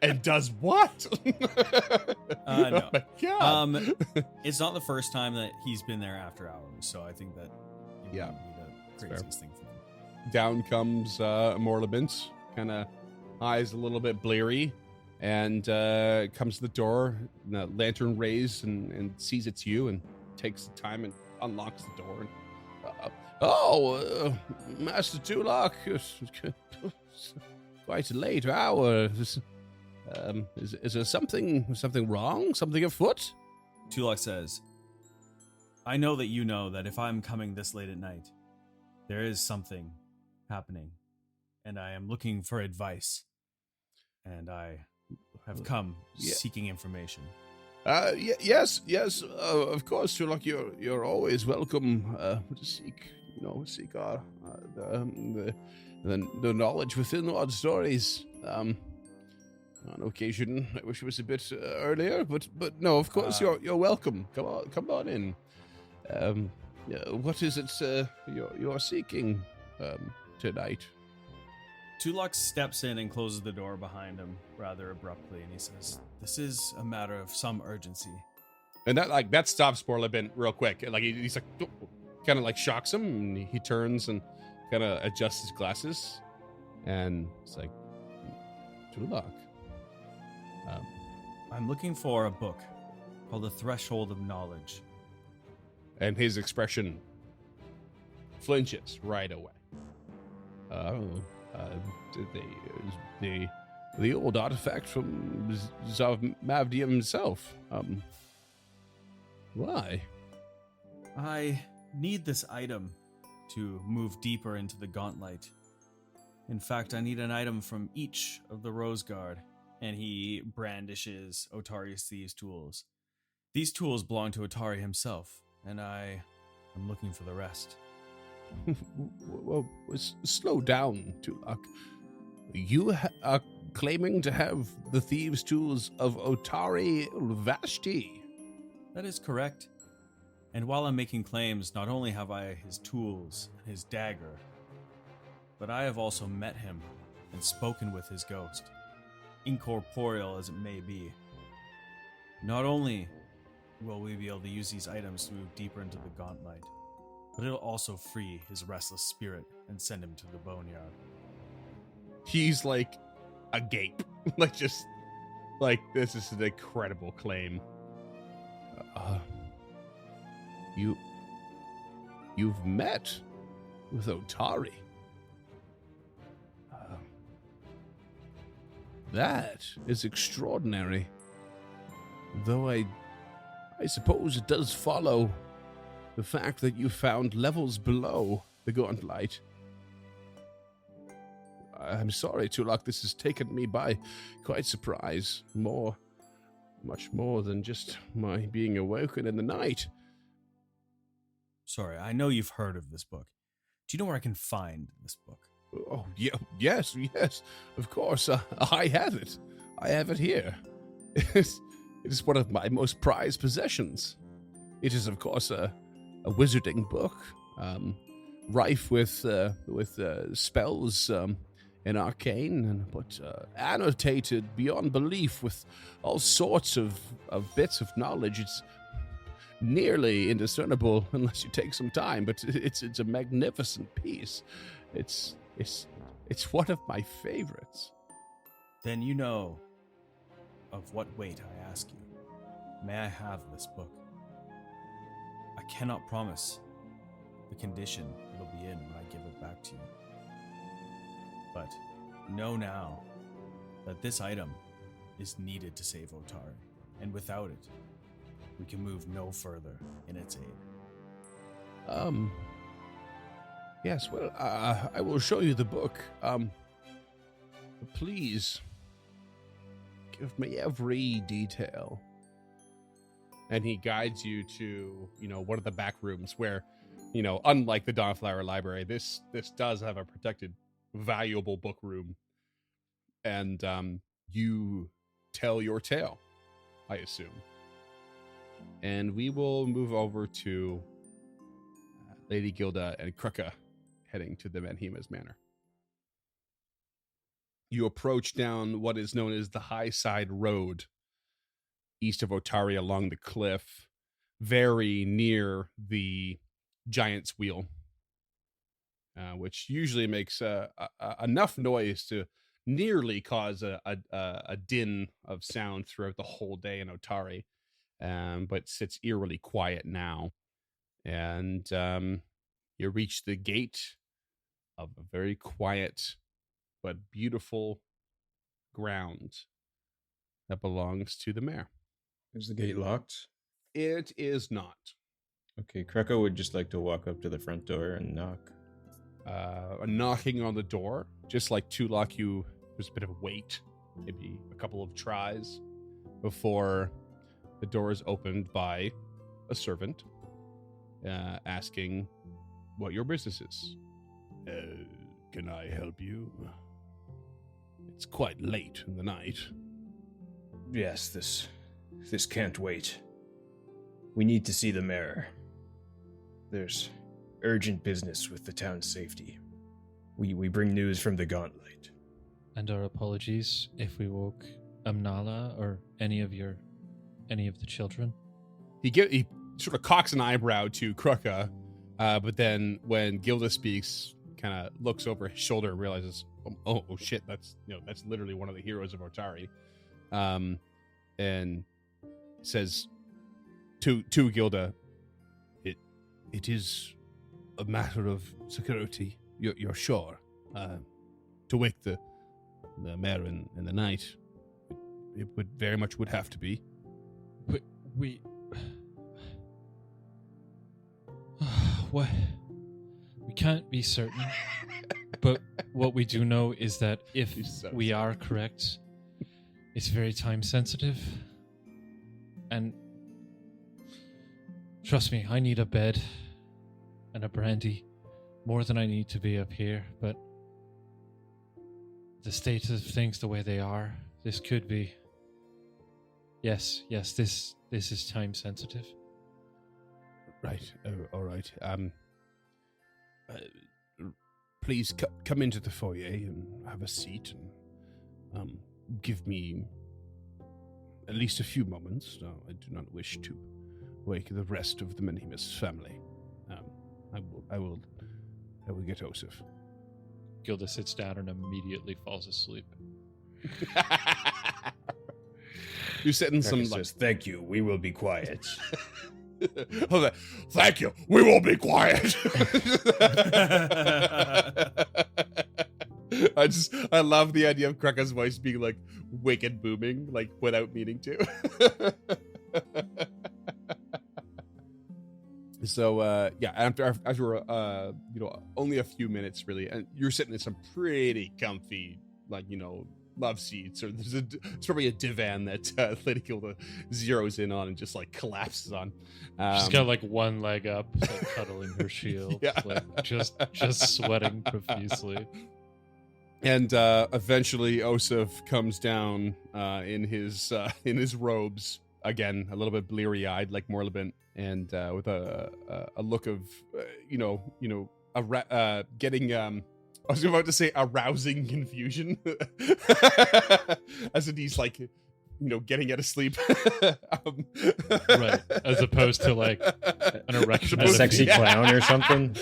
and does what? No. Oh my God. It's not the first time that he's been there after hours, so I think that it Yeah, wouldn't be the fair. craziest thing for him. Down comes Morlabint, kind of eyes a little bit bleary, and comes to the door, the lantern raised, and sees it's you, and takes the time and unlocks the door. And, Master Tulok, quite a late hour. Is there something wrong? Something afoot? Tulok says, I know that you know that if I'm coming this late at night, there is something happening, and I am looking for advice, and I have come seeking information. Yes, of course, Tulok, you're always welcome to seek our the knowledge within Odd Stories. On occasion, I wish it was a bit earlier, but no, of course, you're welcome. Come on in. What is it you're seeking tonight? Tulok steps in and closes the door behind him rather abruptly, and he says, this is a matter of some urgency. And that stops Morlabint real quick. Like he's like, kind of like shocks him, and he turns and kind of adjusts his glasses, and it's like, Tulok. I'm looking for a book called The Threshold of Knowledge. And his expression flinches right away. The old artifact from Zav Mavdium himself. Why? I need this item to move deeper into the gauntlet. In fact, I need an item from each of the Roseguard, and he brandishes Otari's thieves' tools. These tools belong to Otari himself, and I am looking for the rest. Well, slow down, Tulok. You are claiming to have the thieves' tools of Otari Vashti. That is correct. And while I'm making claims, not only have I his tools and his dagger, but I have also met him and spoken with his ghost, incorporeal as it may be. Not only will we be able to use these items to move deeper into the gauntlet, but it'll also free his restless spirit and send him to the boneyard. He's like agape. This is an incredible claim. You've met with Otari. That is extraordinary. Though I suppose it does follow the fact that you found levels below the gauntlet. I'm sorry, Tulok, this has taken me by quite surprise. Much more than just my being awoken in the night. Sorry, I know you've heard of this book. Do you know where I can find this book? Oh, yeah, yes, of course. I have it. I have it here. It is one of my most prized possessions. It is, of course, a wizarding book, rife with spells and arcane, but annotated beyond belief with all sorts of bits of knowledge. It's nearly indiscernible unless you take some time, but it's a magnificent piece. It's one of my favorites. Then you know of what weight I ask you. May I have this book? I cannot promise the condition it'll be in when I give it back to you. But know now that this item is needed to save Otari, and without it, we can move no further in its aid. Yes, well, I will show you the book. Please give me every detail. And he guides you to, one of the back rooms where, unlike the Dawnflower Library, this does have a protected, valuable book room. And you tell your tale, I assume. And we will move over to Lady Gilda and Kruka heading to the Manhima's Manor. You approach down what is known as the High Side Road, east of Otari along the cliff, very near the Giant's Wheel, which usually makes enough noise to nearly cause a din of sound throughout the whole day in Otari, but sits eerily quiet now. And you reach the gate of a very quiet but beautiful ground that belongs to the mayor. Is the gate locked? It is not. Okay, Kreko would just like to walk up to the front door and knock. Knocking on the door, just like Tulok, there's a bit of a wait, maybe a couple of tries before the door is opened by a servant asking what your business is. Can I help you? It's quite late in the night. Yes, this can't wait. We need to see the mayor. There's urgent business with the town's safety. We bring news from the Gauntlet. And our apologies if we woke Amnala or any of the children. He sort of cocks an eyebrow to Kruka, but then when Gilda speaks, kind of looks over his shoulder and realizes, oh shit, that's literally one of the heroes of Otari, and says to Gilda, it is a matter of security. You're sure to wake the mayor in the night? It would very much would have to be. We what? We can't be certain, but what we do know is that if we are correct, it's very time sensitive. And trust me, I need a bed and a brandy more than I need to be up here, but the state of things the way they are, this could be. Yes, this is time sensitive. Right. All right. Please come into the foyer and have a seat and give me at least a few moments. No, I do not wish to wake the rest of the Manhima's family. I will get Osif. Gilda sits down and immediately falls asleep. You're setting some Says, thank you, we will be quiet. Thank you. We will be quiet. I love the idea of Kruka's voice being like wicked booming, like without meaning to. So after only a few minutes really, and you're sitting in some pretty comfy, love seats, or it's probably a divan that Lady Gilda zeroes in on and just like collapses on. She's got like one leg up, like cuddling her shield, Yeah. like just sweating profusely. And eventually Osif comes down in his robes, again a little bit bleary-eyed like Morlabent, and with a look of getting I was about to say a rousing confusion as in he's like getting out of sleep. Right, as opposed to like an erection A at a sexy feet. clown or something.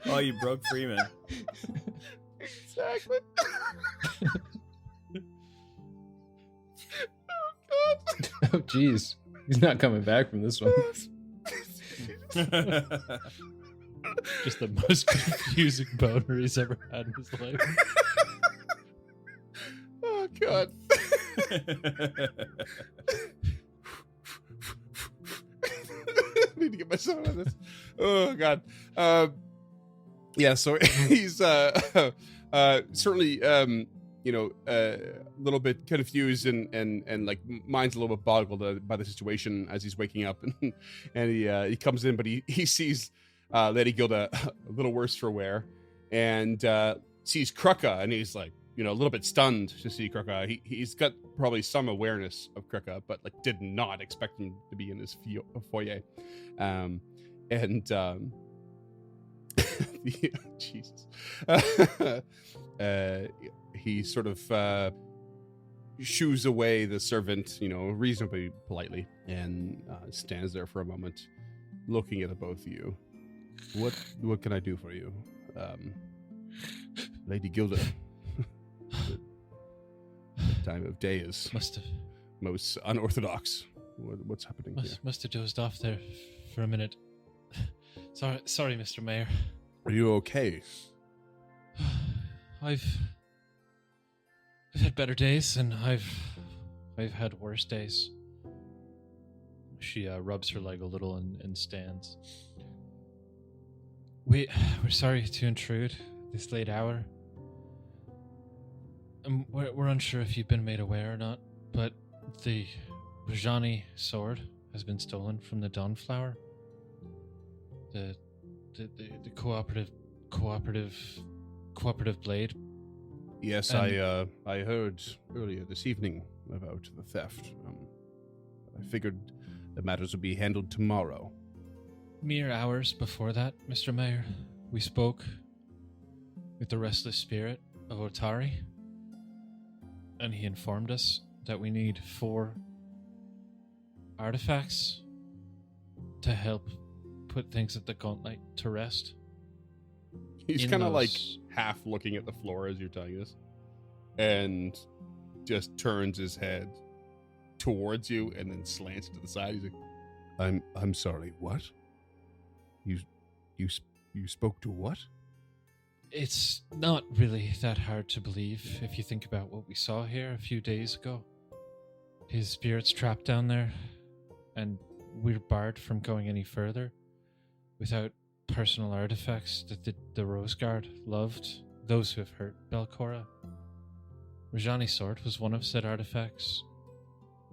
Oh, you broke Freeman. Exactly. Oh god. Oh, jeez. He's not coming back from this one. Just the most confusing boner he's ever had in his life. Oh god. I need to get myself out of this. Oh god. Yeah, so he's certainly a little bit confused and like mind's a little bit boggled by the situation as he's waking up, and he comes in, but he sees Lady Gilda a little worse for wear, and sees Krucka, and he's like a little bit stunned to see Krucka. He's got probably some awareness of Krucka, but like did not expect him to be in his foyer, Jesus. He sort of shoos away the servant, reasonably politely, and stands there for a moment, looking at the both of you. What can I do for you, Lady Gilda? The time of day is most unorthodox. What's happening here? Must have dozed off there for a minute. Sorry, Mr. Mayor. Are you okay? I've had better days, and I've had worse days. She rubs her leg a little and stands. We're sorry to intrude this late hour. We're unsure if you've been made aware or not, but the Rajani sword has been stolen from the Dawnflower. The cooperative blade. Yes, And- I heard earlier this evening about the theft. I figured the matters would be handled tomorrow. Mere hours before that, Mr. Mayor, we spoke with the restless spirit of Otari, and he informed us that we need 4 artifacts to help put things at the gauntlet to rest. He's In kind of like those- half looking at the floor as you're telling this, and just turns his head towards you and then slants to the side. He's like, "I'm sorry. What? You spoke to what?" It's not really that hard to believe if you think about what we saw here a few days ago. His spirit's trapped down there, and we're barred from going any further without personal artifacts that the Roseguard loved, those who have hurt Belcora. Rajani's sword was one of said artifacts.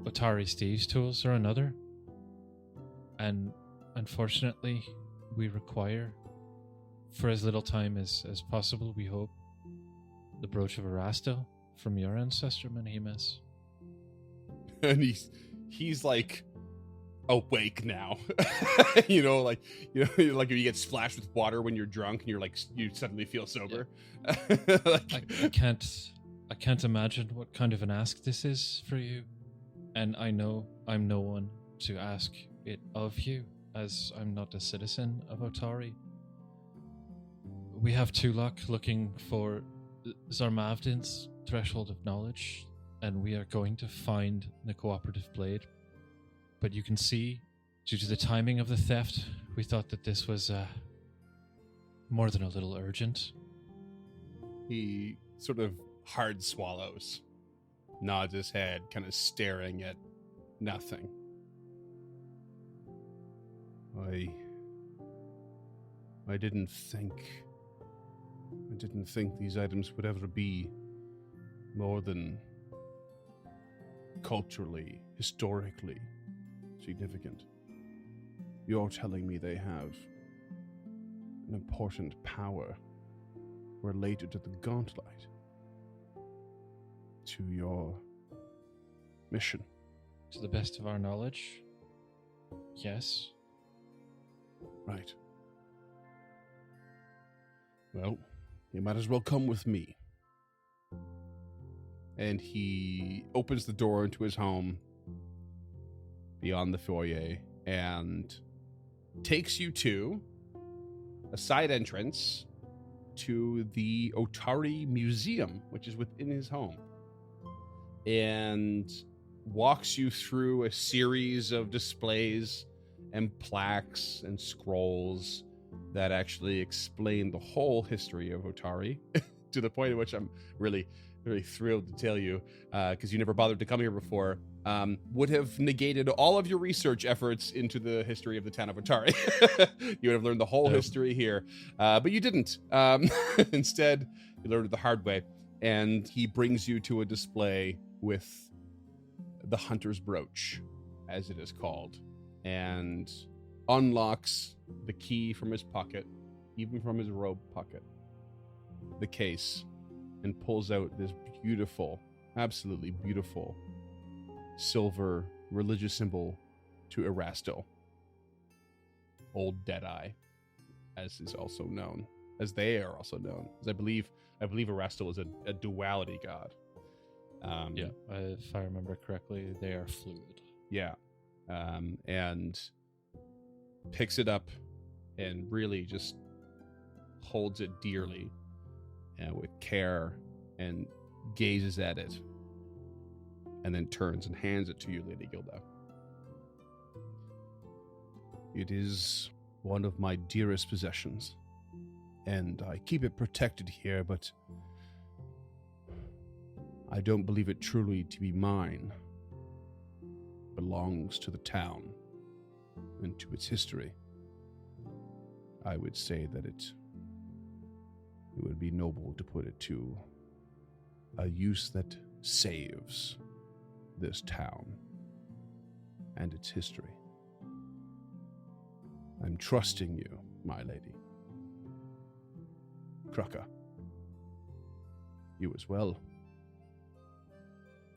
Otari's thieves' tools are another. And unfortunately, we require, for as little time as possible, we hope, the brooch of Erastil from your ancestor, Menhimes. And he's like awake now. like if you get splashed with water when you're drunk and you suddenly feel sober. I can't imagine what kind of an ask this is for you, and I know I'm no one to ask it of you, as I'm not a citizen of Otari. We have Tulak looking for Zarmavdin's threshold of knowledge, and we are going to find the cooperative blade. But you can see, due to the timing of the theft, we thought that this was more than a little urgent. He sort of hard swallows, nods his head, kind of staring at nothing. I didn't think these items would ever be more than culturally, historically significant. You're telling me they have an important power related to the gauntlet, to your mission? To the best of our knowledge, yes. Right. Well, you might as well come with me. And he opens the door into his home beyond the foyer and takes you to a side entrance to the Otari Museum, which is within his home, and walks you through a series of displays and plaques and scrolls that actually explain the whole history of Otari to the point at which I'm really thrilled to tell you, because you never bothered to come here before, would have negated all of your research efforts into the history of the town of Otari. You would have learned the whole history here, but you didn't. Instead, you learned it the hard way, and he brings you to a display with the Hunter's Brooch, as it is called, and unlocks the key from his pocket, even from his robe pocket, the case, and pulls out this beautiful, absolutely beautiful silver religious symbol to Erastil, Old Deadeye, as is also known, as they are also known. As I believe Erastil is a duality god. If I remember correctly, they are fluid. Yeah, and picks it up and really just holds it dearly and with care and gazes at it, and then turns and hands it to you, Lady Gilda. It is one of my dearest possessions, and I keep it protected here, but I don't believe it truly to be mine. It belongs to the town and to its history. I would say that it would be noble to put it to a use that saves this town and its history. I'm trusting you, my lady. Kraka, you as well.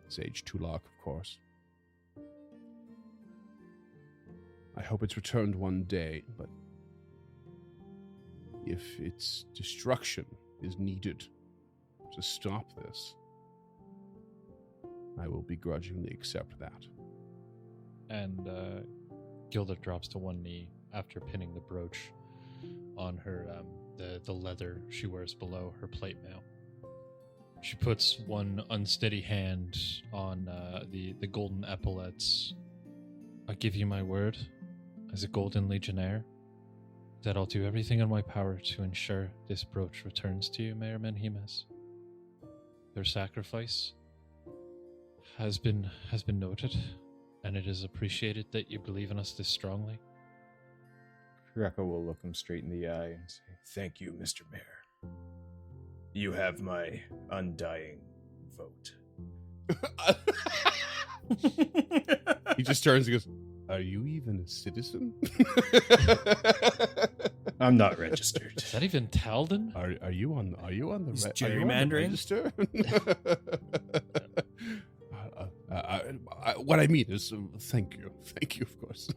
Sage Tulak, of course. I hope it's returned one day, but if its destruction is needed to stop this, I will begrudgingly accept that. And Gilda drops to one knee after pinning the brooch on her, the leather she wears below her plate mail. She puts one unsteady hand on the golden epaulets. I give you my word, as a golden legionnaire, that I'll do everything in my power to ensure this brooch returns to you, Mayor Menhimes. Their sacrifice has been noted, and it is appreciated that you believe in us this strongly. Kraka will look him straight in the eye and say, Thank you, Mr. Mayor. You have my undying vote. He just turns and goes, "Are you even a citizen?" I'm not registered. Is that even Talden? Are you on the He's gerrymandering register? What I mean is, thank you, of course.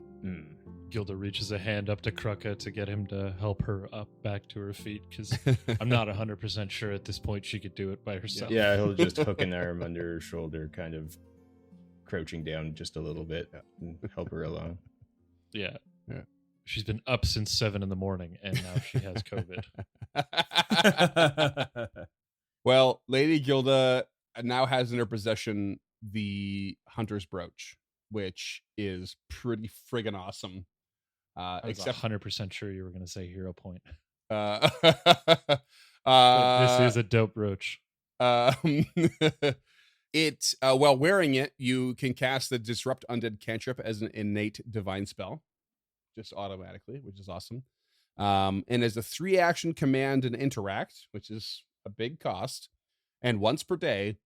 Gilda reaches a hand up to Kraka to get him to help her up back to her feet, because I'm not 100% sure at this point she could do it by herself. Yeah, he'll just hook an arm under her shoulder, kind of crouching down just a little bit and help her along. Yeah. She's been up since 7 a.m, and now she has COVID. Well, Lady Gilda now has in her possession the Hunter's Brooch, which is pretty friggin' awesome. I was 100% sure you were going to say hero point. This is a dope brooch. It while wearing it, you can cast the Disrupt Undead cantrip as an innate divine spell, just automatically, which is awesome. And as a 3-action command and interact, which is a big cost, and once per day,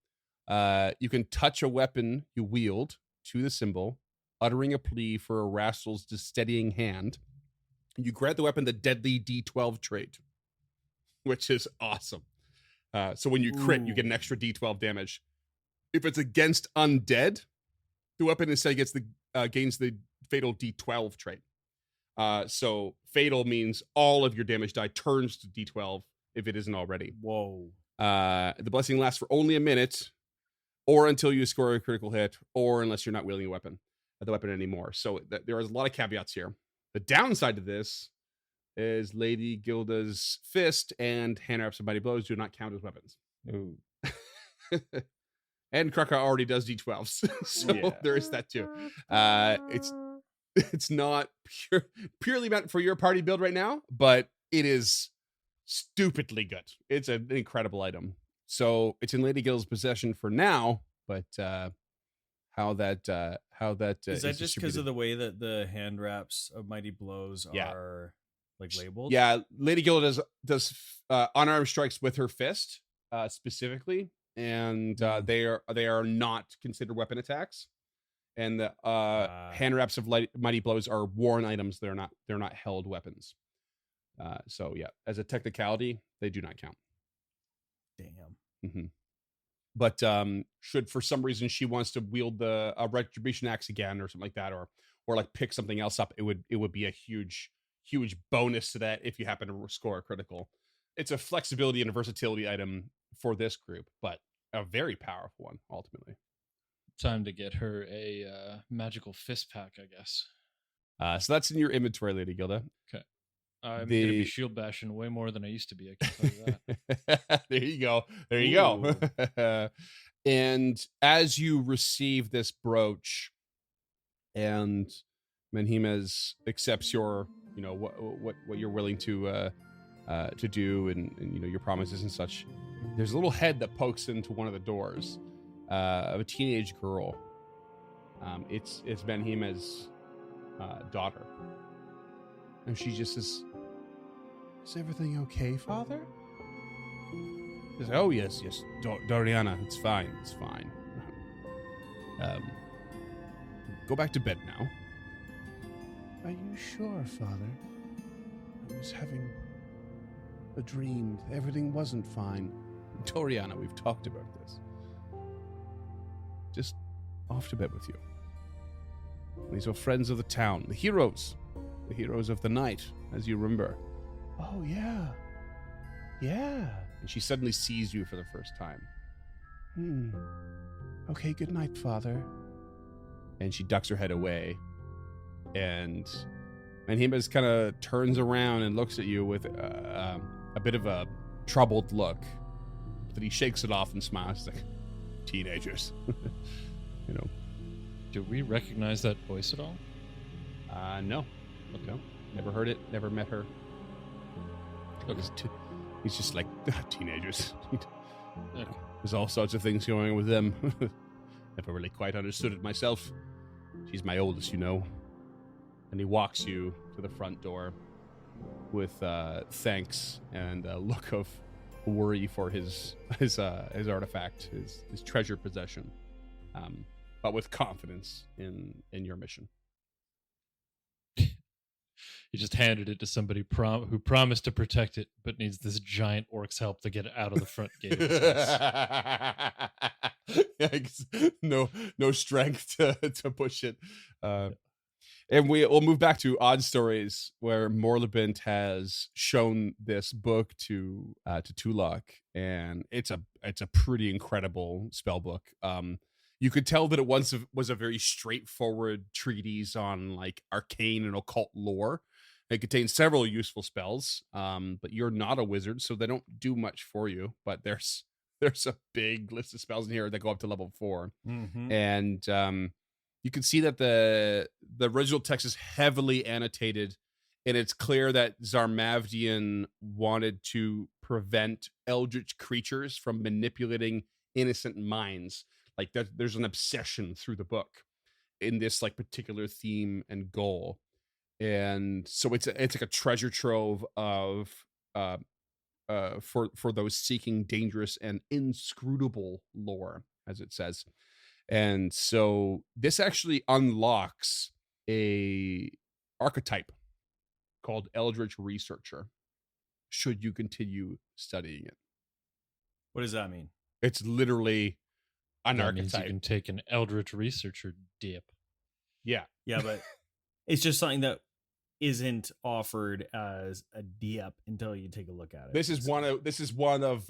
you can touch a weapon you wield to the symbol uttering a plea for Erastil's steadying hand. You grant the weapon the deadly D12 trait, which is awesome. So when you crit, you get an extra D12 damage. If it's against undead, the weapon instead gains the fatal D12 trait. So fatal means all of your damage die turns to D12 if it isn't already. Whoa. The blessing lasts for only a minute, or until you score a critical hit, or unless you're not wielding the weapon anymore. So there is a lot of caveats here. The downside to this is Lady Gilda's fist and hand wraps of mighty blows do not count as weapons. Ooh. And Kraka already does D12s, so there is that too. It's not purely meant for your party build right now, but it is stupidly good. It's an incredible item. So it's in Lady Gilda's possession for now, but how that is that just because of the way that the hand wraps of mighty blows are like labeled? Yeah, Lady Gilda does unarmed strikes with her fist specifically, and they are not considered weapon attacks. And the hand wraps of mighty blows are worn items. They're not held weapons. So yeah, as a technicality, they do not count. Damn. Mm-hmm. But should for some reason she wants to wield a retribution axe again or something like that, or like pick something else up, it would be a huge bonus to that if you happen to score a critical. It's a flexibility and a versatility item for this group, but a very powerful one ultimately. Time to get her a magical fist pack, I guess. So that's in your inventory, Lady Gilda. Okay. I'm going to be shield bashing way more than I used to be. I can tell you that. There you go. And as you receive this brooch, and Menhimes accepts your, what you're willing to do, and your promises and such. There's a little head that pokes into one of the doors of a teenage girl. It's Menhimes' daughter, and she just says, "Is everything okay, Father?" He says, "Oh yes, Doriana, it's fine. Go back to bed now." "Are you sure, Father? I was having a dream. Everything wasn't fine." "Doriana, we've talked about this. Just off to bed with you. These are friends of the town, the heroes of the night, as you remember." "Oh, yeah. And she suddenly sees you for the first time. Okay, good night, Father." And she ducks her head away. And Menhimes kind of turns around and looks at you with a bit of a troubled look. But he shakes it off and smiles. He's like, "Teenagers." Do we recognize that voice at all? No. Okay. Never heard it. Never met her. Okay. He's just like, teenagers. Okay. There's all sorts of things going on with them. Never really quite understood it myself. She's my oldest, And he walks you to the front door with thanks and a look of worry for his artifact, his treasure possession, but with confidence in your mission. He just handed it to somebody who promised to protect it, but needs this giant orc's help to get it out of the front gate of his house. No strength to push it. And we'll move back to Odd Stories, where Morlabent has shown this book to Tulak, and it's a pretty incredible spell book. You could tell that it once was a very straightforward treatise on like arcane and occult lore. It contains several useful spells, but you're not a wizard, so they don't do much for you. But there's a big list of spells in here that go up to level 4, and you can see that the original text is heavily annotated, and it's clear that Zarmavdian wanted to prevent eldritch creatures from manipulating innocent minds. Like there's an obsession through the book in this like particular theme and goal. And so it's like a treasure trove of for those seeking dangerous and inscrutable lore, as it says. And so this actually unlocks a archetype called Eldritch Researcher, should you continue studying it. What does that mean? It's literally an That means you archetype. can take an Eldritch Researcher dip. Yeah. Yeah, but it's just something that isn't offered as a dip until you take a look at it. This is one of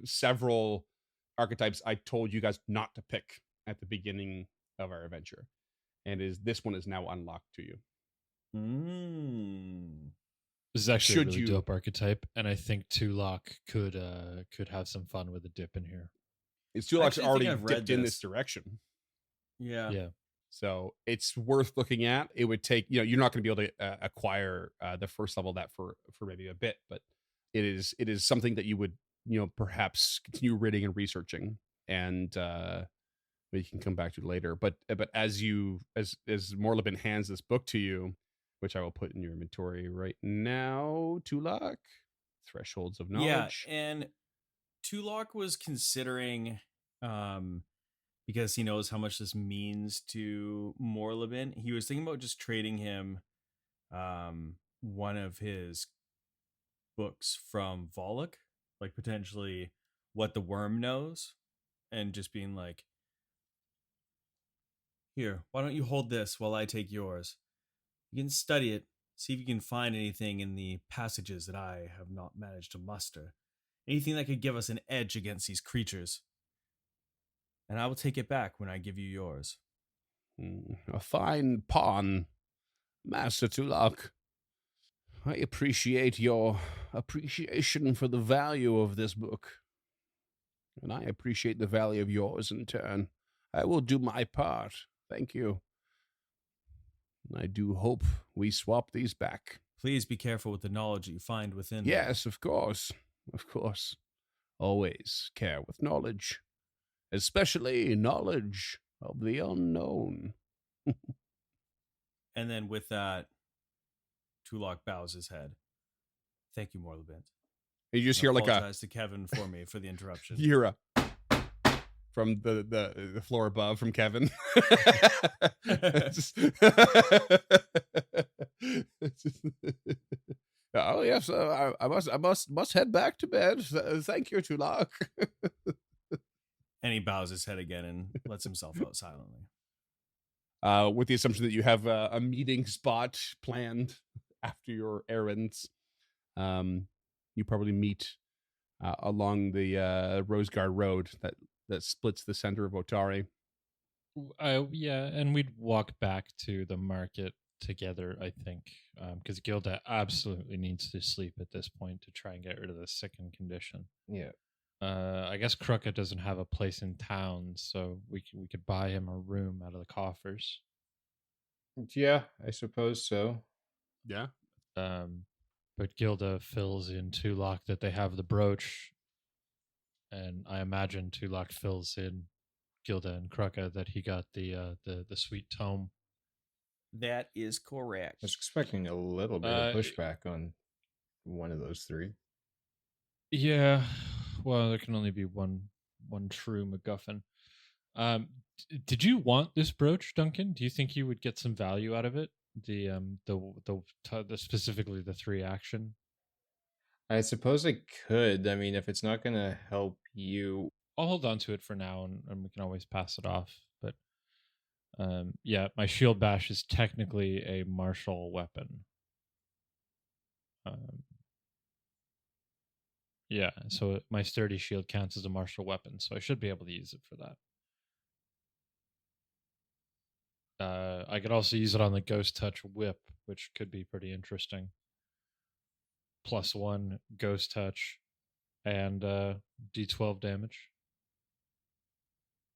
several archetypes I told you guys not to pick at the beginning of our adventure. And this one is now unlocked to you. This is actually Should a really you- dope archetype, and I think Tulok could have some fun with a dip in here. It's Tulok's Actually, I think already I've read dipped in this. this direction. Yeah. Yeah. So it's worth looking at. It would take, you're not going to be able to acquire the first level of that for maybe a bit, but it is something that you would, perhaps continue reading and researching, and you can come back to later. But as Morlibin hands this book to you, which I will put in your inventory right now, Tulok, Thresholds of Knowledge. Yeah, and Tulok was considering, because he knows how much this means to Morlibin, he was thinking about just trading him one of his books from Volok, like potentially What the Worm Knows, and just being like, here, why don't you hold this while I take yours? You can study it, see if you can find anything in the passages that I have not managed to muster. Anything that could give us an edge against these creatures. And I will take it back when I give you yours. A fine pawn, Master Tulok. I appreciate your appreciation for the value of this book. And I appreciate the value of yours in turn. I will do my part. Thank you. I do hope we swap these back. Please be careful with the knowledge you find within them. Yes, of course. Of course. Always care with knowledge. Especially knowledge of the unknown. And then with that, Tulok bows his head. Thank you, Morlibin. You just I hear like a apologize to Kevin for me for the interruption. hear a from the floor above from Kevin. Oh yes, I must head back to bed. Thank you, Tulok. And he bows his head again and lets himself out silently. With the assumption that you have a meeting spot planned after your errands. You probably meet along the Roseguard Road that splits the center of Otari. Yeah, and we'd walk back to the market together, I think, because Gilda absolutely needs to sleep at this point to try and get rid of the sickened condition. Yeah. I guess Krucka doesn't have a place in town, so we could buy him a room out of the coffers. Yeah, I suppose so. Yeah. But Gilda fills in Tulok that they have the brooch, and I imagine Tulok fills in Gilda and Krucka that he got the sweet tome. That is correct. I was expecting a little bit of pushback on one of those three. Yeah, well, there can only be one true MacGuffin. Did you want this brooch, Duncan? Do you think you would get some value out of it? The specifically the 3 action. I suppose I could. I mean, if it's not going to help you. I'll hold on to it for now, and we can always pass it off. But yeah, my shield bash is technically a martial weapon. Yeah, so my sturdy shield counts as a martial weapon, so I should be able to use it for that. I could also use it on the Ghost Touch whip, which could be pretty interesting. +1 Ghost Touch and D12 damage.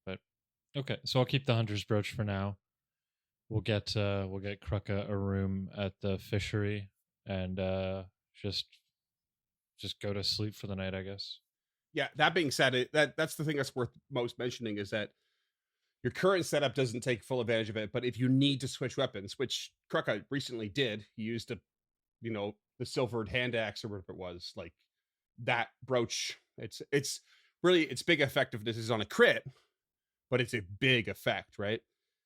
But okay, so I'll keep the Hunter's Brooch for now. We'll get Krucka a room at the fishery and just go to sleep for the night, I guess. Yeah, that being said, that's the thing that's worth most mentioning is that your current setup doesn't take full advantage of it, but if you need to switch weapons, which Krucka recently did, he used the silvered hand axe or whatever it was, like that brooch. It's really its big effectiveness is on a crit, but it's a big effect, right?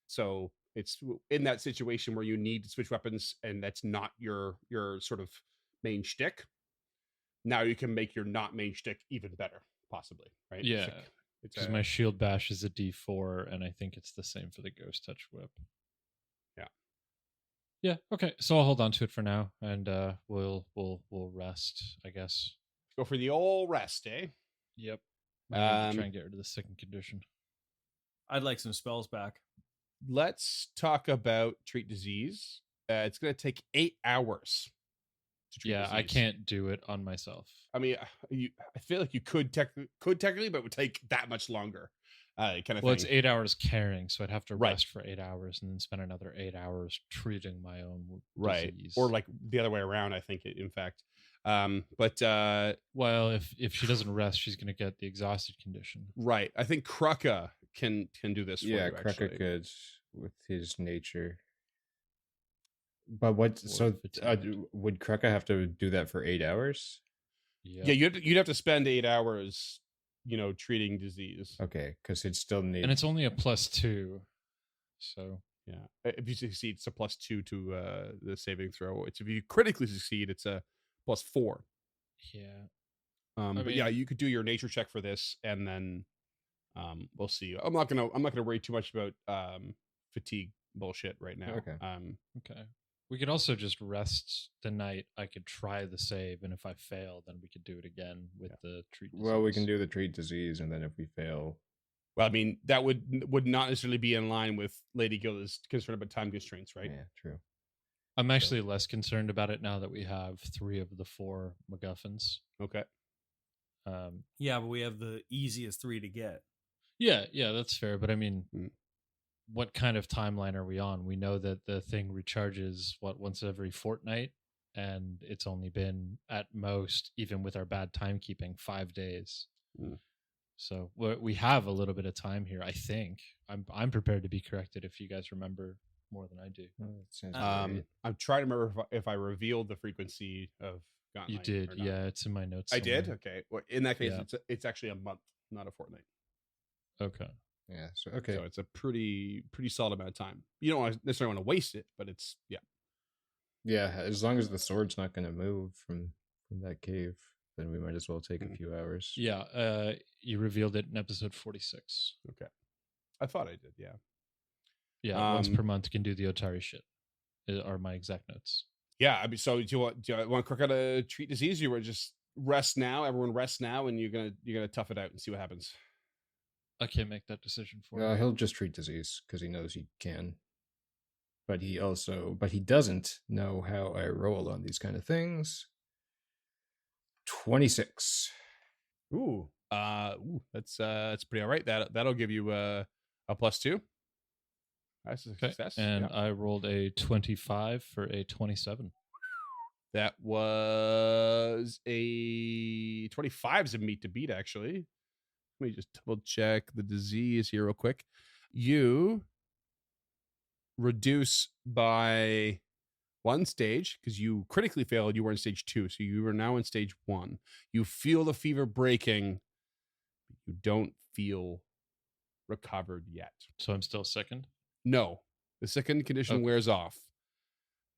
So it's in that situation where you need to switch weapons, and that's not your sort of main shtick. Now you can make your not main shtick even better, possibly, right? Yeah, it's because my shield bash is a D4, and I think it's the same for the ghost touch whip. Yeah. Okay. So I'll hold on to it for now, and we'll rest, I guess. go for the old rest, eh? Yep. I need to try and get rid of the second condition. I'd like some spells back. Let's talk about treat disease. It's going to take 8 hours to treat disease. I can't do it on myself. I mean, I feel like you could technically, but it would take that much longer. Kind of Well, thing. it's 8 hours carrying, so I'd have to Right. rest for 8 hours and then spend another 8 hours treating my own disease. Or like the other way around, I think, in fact. But well, if she doesn't rest, she's going to get the exhausted condition. right. I think Krucka can do this for Yeah, you, Krucka actually. could with his nature. But what? Or So fatigue. would Krucka have to do that for 8 hours? Yeah, you'd have to spend 8 hours, treating disease. Okay, because it still needs. And it's only a +2, so Yeah. If you succeed, it's a +2 to the saving throw. If you critically succeed, it's a +4. yeah. But yeah, you could do your nature check for this, and then we'll see. I'm not gonna worry too much about fatigue bullshit right now. Okay. Okay. We could also just rest the night. I could try the save, and if I fail, then we could do it again with the treat disease. Well, we can do the treat disease, and then if we fail, Well, I mean, that would not necessarily be in line with Lady Gilda's concern about time constraints, right? yeah, true. I'm actually less concerned about it now that we have 3 of the 4 MacGuffins. Okay. Yeah, but we have the easiest 3 to get. Yeah, that's fair. But I mean, Mm. what kind of timeline are we on? We know that the thing recharges once every fortnight, and it's only been at most, even with our bad timekeeping, 5 days. Mm. So we have a little bit of time here. I think I'm prepared to be corrected if you guys remember more than I do. Oh, that sounds great. I'm trying to remember if I revealed the frequency of Gauntlet. You did, or not. yeah. It's in my notes. I did. somewhere. Okay. Well, in that case, Yeah. it's actually a month, not a fortnight. Okay. Yeah. So okay. So it's a pretty solid amount of time. You don't necessarily want to waste it, but it's Yeah, as long as the sword's not going to move from that cave, then we might as well take a few hours. Yeah. You revealed it in episode 46. okay. I thought I did. Yeah. Yeah. Once per month can do the Otari shit. Are my exact notes. Yeah. I mean, so do you want to crack out a treat disease? You were just rest now. Everyone rest now, and you're gonna tough it out and see what happens. I can't make that decision for you. He'll just treat disease because he knows he can. But he doesn't know how I roll on these kind of things. 26. Ooh. That's pretty all right. That'll give you a +2. That's a Okay. success. And yeah. I rolled a 25 for a 27. That was a 25 is a meat to beat, actually. Let me just double check the disease here real quick. You reduce by 1 stage because you critically failed. You were in stage 2, so you are now in stage 1. You feel the fever breaking. You don't feel recovered yet. So I'm still second? No, the second condition Okay. wears off,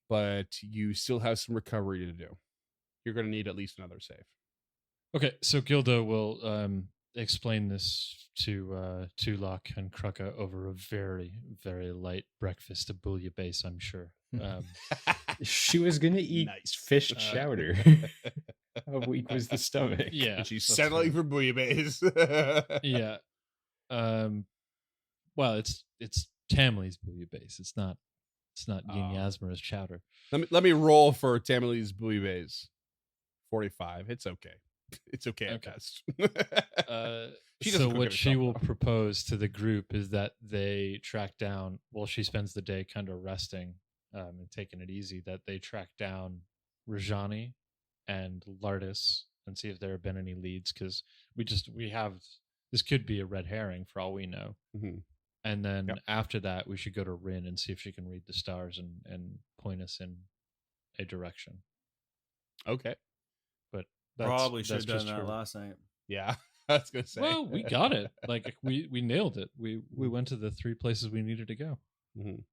but you still have some recovery to do. You're going to need at least another save. Okay, so Gilda will explain this to Tulak and Krucka over a very, very light breakfast of bouillabaisse, I'm sure. She was going to eat Nice. fish chowder. How weak was the stomach? Yeah. And she's that's settling fair. for bouillabaisse. Yeah. Well, it's Tamley's bouillabaisse. It's not Yin Oh. Yasmara's chowder. Let me roll for Tamili's bouillabaisse. 45. It's okay. It's okay at Okay. best. She doesn't So cook what it she herself, will though. propose to the group is that they track down, while she spends the day kind of resting and taking it easy, that they track down Rajani and Lardis and see if there have been any leads, because we have this could be a red herring for all we know. Mhm. And then Yep. after that, we should go to Rin and see if she can read the stars and point us in a direction. Okay. But Probably should have that's done just that her- last night. Yeah. I was gonna say. Well, we got it. Like we nailed it. We went to the 3 places we needed to go. Mhm.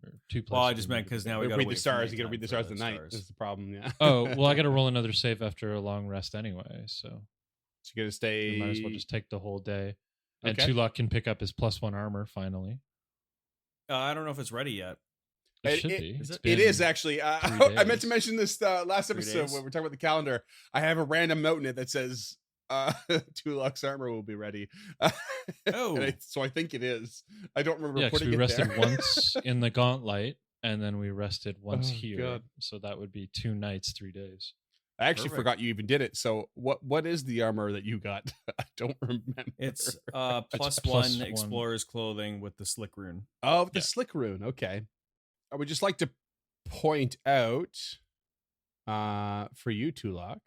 Or 2 places. Well, I just we meant needed because to now go. we got to read the stars. You got to read the stars at night. That's the problem. Yeah. Oh, well, I got to roll another save after a long rest anyway, so So you got to stay. we might as well just take the whole day. And Okay. Tulok can pick up his +1 armor finally. I don't know if it's ready yet. It should It- be. is It's it? It been is actually. 3 I meant to days. mention this last 3 episode days? when we're talking about the calendar. I have a random note in it that says Tulok's armor will be ready. Oh. So I think it is. I don't remember Yeah, because putting we it rested there. once in the gauntlet, and then we rested once Oh, here. God. So that would be 2 nights, 3 days. I actually Perfect. forgot you even did it. So what is the armor that you got? I don't remember. It's It's plus +1. one explorer's clothing with the slick rune. Oh, the Yeah. slick rune. Okay. I would just like to point out for you, Tulok,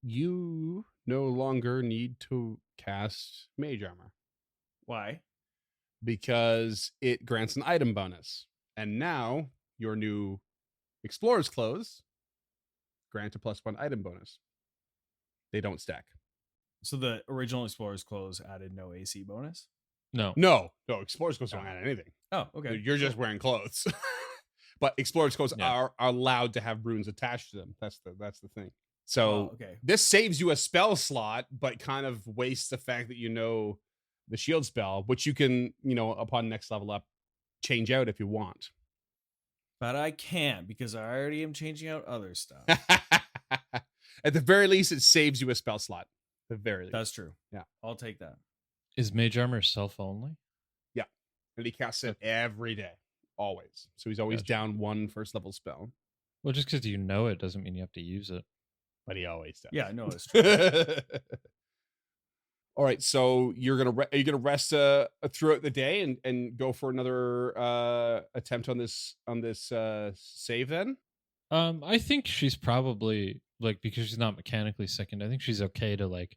you no longer need to cast mage armor Why? because it grants an item bonus. And now your new explorer's clothes grant a +1 item bonus. They don't stack. So the original explorer's clothes added no AC bonus? No. No, explorer's clothes don't add anything. Oh, okay. You're just wearing clothes. But explorer's clothes Yeah. are allowed to have runes attached to them. That's the thing. So Oh, okay. this saves you a spell slot, but kind of wastes the fact that you know the shield spell, which you can, upon next level up, change out if you want. But I can't because I already am changing out other stuff. At the very least, it saves you a spell slot. The very least. That's true. Yeah. I'll take that. Is mage armor self only? And he casts it every day, always. So he's always Gotcha. down 1 first level spell, Well, just because you know it doesn't mean you have to use it. but he always does. Yeah, no, it's true. All right, so you're gonna are you gonna rest throughout the day and go for another attempt on this save then? I think she's probably like, because she's not mechanically sickened, I think she's okay to like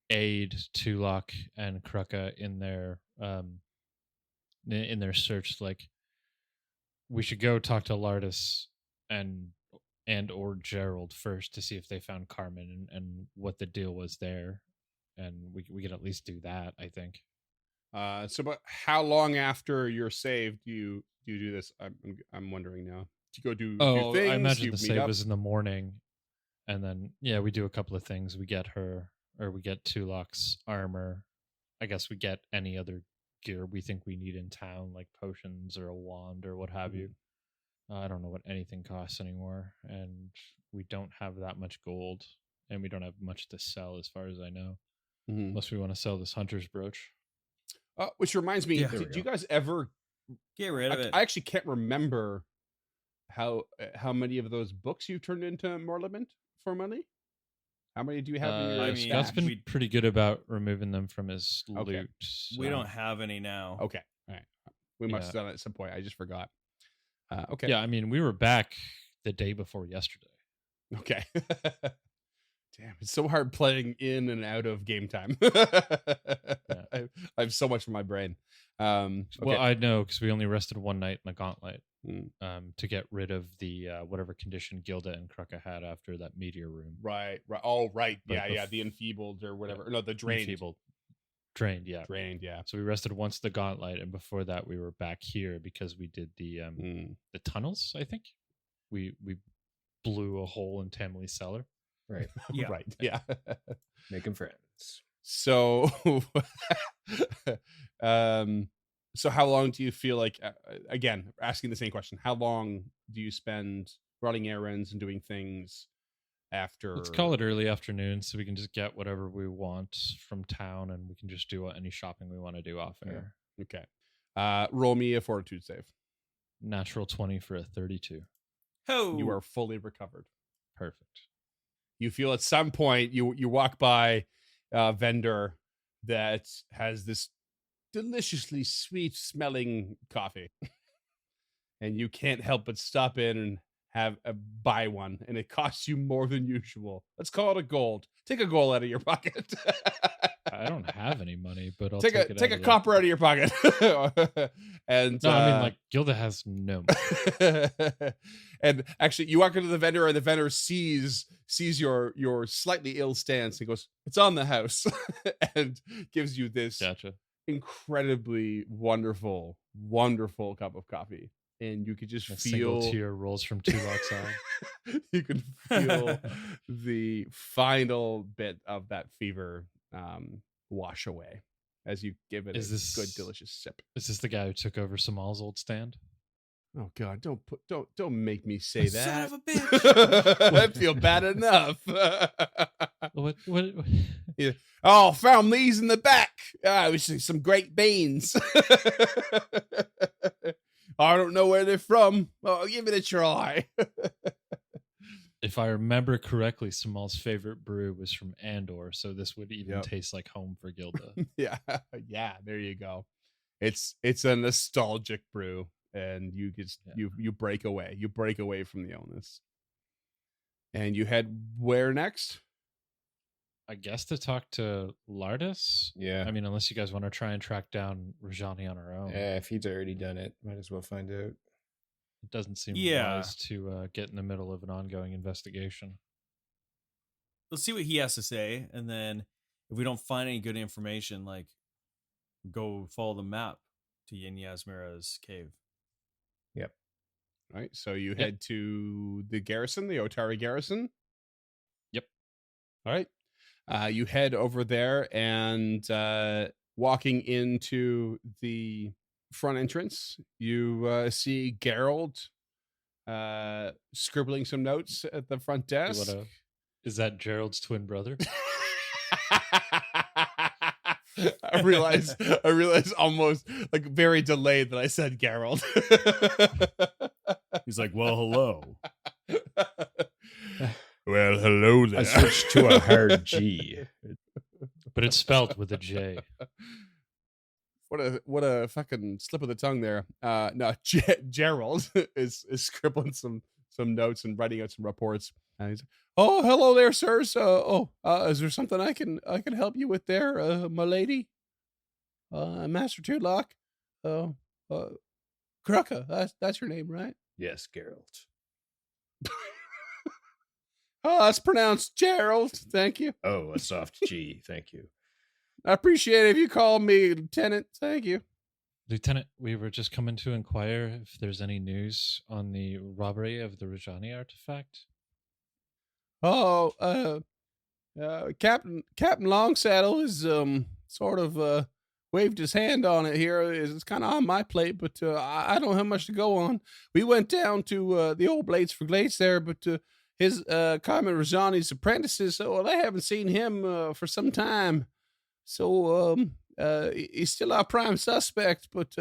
aid Tulok and Kruka in their search. Like, we should go talk to Lardis and or Gerald first to see if they found Carmen and what the deal was there, and we can at least do that, I think. So, but how long after you're saved do you do this? I'm wondering now. Do you go do things? I imagine you the meet save up? was in the morning, and then we do a couple of things. We get her, or we get Tulok's armor. I guess we get any other gear we think we need in town, like potions or a wand or what have you. I don't know what anything costs anymore, and we don't have that much gold, and we don't have much to sell as far as I know, Mhm. unless we want to sell this hunter's brooch. Which reminds me, Yeah. did There we you guys ever? Get rid of it. I actually can't remember how many of those books you turned into Morlament for money. How many do you have in your I mean, Scott's stash? been we- pretty good about removing them from his Okay. loot. we so- don't have any now. Okay, all right. We must Yeah. have done it at some point. I just forgot. Okay. Yeah, I mean, we were back the day before yesterday. Okay. Damn, it's so hard playing in and out of game time. I have so much in my brain. Okay. Well, I know because we only rested one night in the gauntlet Mm. to get rid of the whatever condition Gilda and Kruka had after that meteor room. Right. Oh, right. Like Yeah. The enfeebled or whatever. No, the drained. Enfeebled. Drained, yeah. Drained. Yeah. So we rested once the gauntlet, and before that we were back here because we did the tunnels. I think we blew a hole in Tamley's cellar. Right. Yeah. Right. Yeah. Making friends. So, so how long do you feel like? Again, asking the same question. How long do you spend running errands and doing things after? Let's call it early afternoon so we can just get whatever we want from town, and we can just do any shopping we want to do off air. Okay. Roll me a fortitude save. Natural 20 for a 32. Ho! You are fully recovered. Perfect. You feel at some point you walk by a vendor that has this deliciously sweet smelling coffee, and you can't help but stop in and buy one, and it costs you more than usual. Let's call it a gold. Take a gold out of your pocket. I don't have any money, but I'll take a copper out of your pocket. And no, I mean, like, Gilda has no money. And actually, you walk into the vendor, and the vendor sees your slightly ill stance and goes, "It's on the house," and gives you this incredibly wonderful cup of coffee. And you could just a feel single tear rolls from Tulok's eye. You can feel the final bit of that fever wash away as you give it good delicious sip. Is this the guy who took over Samal's old stand? Oh God, don't make me say that. Son of a bitch. I feel bad enough. What? Yeah. Oh, found these in the back. Ah, we see some great beans. I don't know where they're from. Oh, give it a try. If I remember correctly, Samal's favorite brew was from Andor, so this would even taste like home for Gilda. Yeah, there you go. It's a nostalgic brew, and you just you break away. You break away from the illness. And you head where next? I guess to talk to Lardis. Yeah. I mean, unless you guys want to try and track down Rajani on our own. Yeah, if he's already done it, might as well find out. It doesn't seem wise to get in the middle of an ongoing investigation. Let's see what he has to say, and then if we don't find any good information, like, go follow the map to Yin Yasmira's cave. Yep. All right, so you head to the garrison, the Otari garrison. Yep. All right. You head over there, and walking into the front entrance, you see Gerald scribbling some notes at the front desk. Is that Gerald's twin brother? I realize almost like very delayed that I said Gerald. He's like, well, hello. Well, hello there. I switched to a hard G. But it's spelled with a J. What a fucking slip of the tongue there. No, Gerald is scribbling some notes and writing out some reports. And he's like, "Oh, hello there, sirs. Is there something I can help you with there, my lady? Master Tudlock? Krucka, that's your name, right? Yes, Geralt. Oh, that's pronounced Gerald. Thank you. Oh, a soft G. Thank you. I appreciate it if you call me Lieutenant. Thank you. Lieutenant, we were just coming to inquire if there's any news on the robbery of the Rajani artifact. Oh, Captain Longsaddle is sort of waved his hand on it here. It's kind of on my plate, but I don't have much to go on. We went down to the old Blades for Glades there, but his Carmen Rajani's apprentices, so I haven't seen him for some time. So he's still our prime suspect, but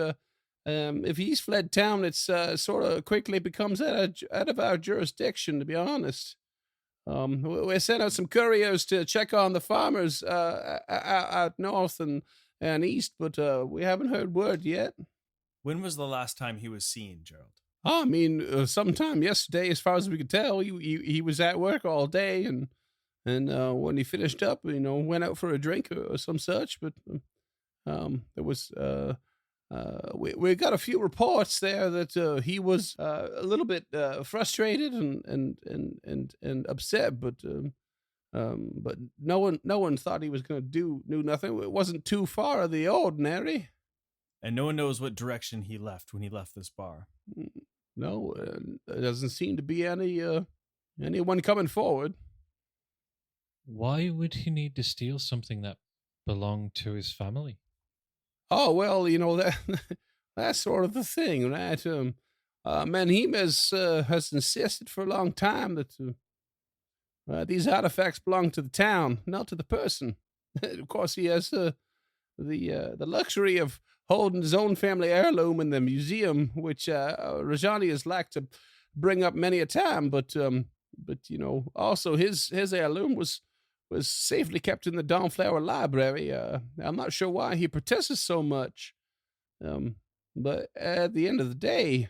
if he's fled town, it's sort of quickly becomes out of our jurisdiction, to be honest. We sent out some couriers to check on the farmers out north and east, but we haven't heard word yet. When was the last time he was seen, Gerald? I mean, sometime yesterday, as far as we could tell. He was at work all day, and when he finished up, went out for a drink or some such. But there was we got a few reports there that he was a little bit frustrated and upset, but no one thought he was going to do nothing. It wasn't too far of the ordinary. And no one knows what direction he left when he left this bar. No, there doesn't seem to be anyone coming forward. Why would he need to steal something that belonged to his family? Oh, well, that's sort of the thing, right? Manheim has insisted for a long time that these artifacts belong to the town, not to the person. Of course, he has the luxury of holding his own family heirloom in the museum, which Rajani has lacked to bring up many a time. But also his heirloom was safely kept in the Dawnflower Library. I'm not sure why he protests so much. But at the end of the day,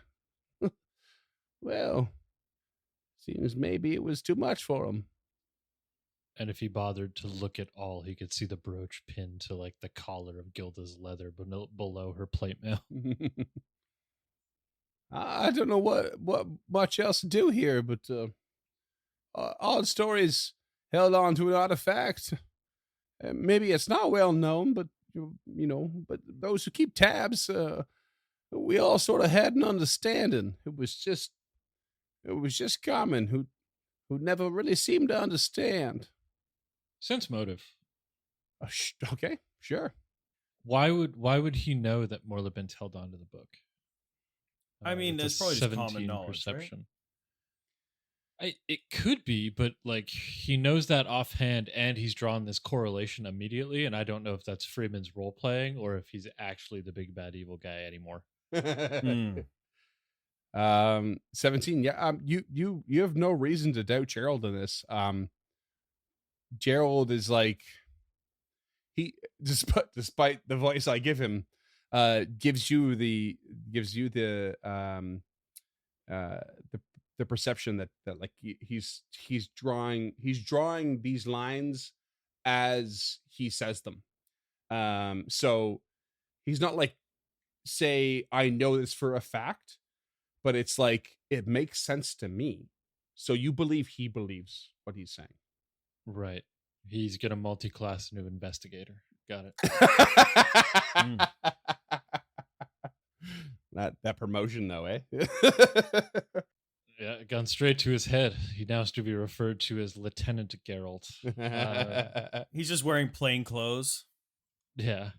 well, Seems maybe it was too much for him. And if he bothered to look at all, he could see the brooch pinned to like the collar of Gilda's leather below her plate mail. I don't know what much else to do here, but odd stories held on to an artifact. Maybe it's not well known, but but those who keep tabs, we all sort of had an understanding. It was just common who never really seemed to understand. Sense motive. Okay, sure. Why would he know that Morlabent held on to the book? I mean, It's that's a probably just common 17 knowledge, right? It could be, but like he knows that offhand, and he's drawn this correlation immediately. And I don't know if that's Freeman's role playing or if he's actually the big bad evil guy anymore. 17. Yeah. You have no reason to doubt Gerald in this. Gerald is like despite the voice I give him, gives you the perception that like he's drawing these lines as he says them. So he's not like, say, I know this for a fact, but it's like it makes sense to me. So you believe he believes what he's saying. Right. He's gonna multi-class new investigator. Got it. That promotion though, eh? Yeah, gone straight to his head. He now has to be referred to as Lieutenant Geralt. He's just wearing plain clothes. Yeah.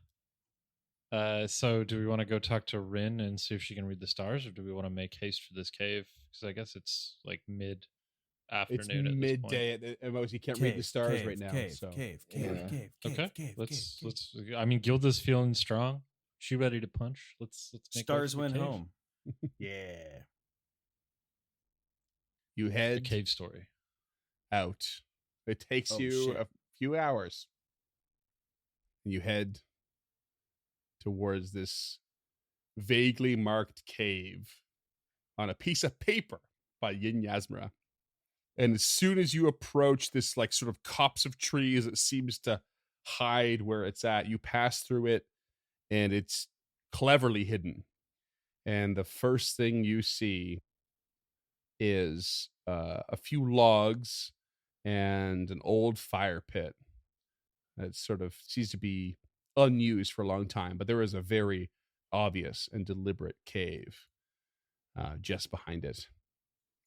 So do we want to go talk to Rin and see if she can read the stars, or do we want to make haste for this cave? Because I guess it's like mid-afternoon. It's midday at most. You can't read the stars right now. Cave. Okay. Let's. I mean, Gilda's feeling strong. She ready to punch. Let's make Stars our went cave. home. Yeah. You The head cave story. out. It takes you shit. a few hours. You head towards this vaguely marked cave on a piece of paper by Yin Yasmara. And as soon as you approach this like sort of copse of trees that seems to hide where it's at, you pass through it and it's cleverly hidden. And the first thing you see is a few logs and an old fire pit that sort of seems to be unused for a long time, but there is a very obvious and deliberate cave just behind it.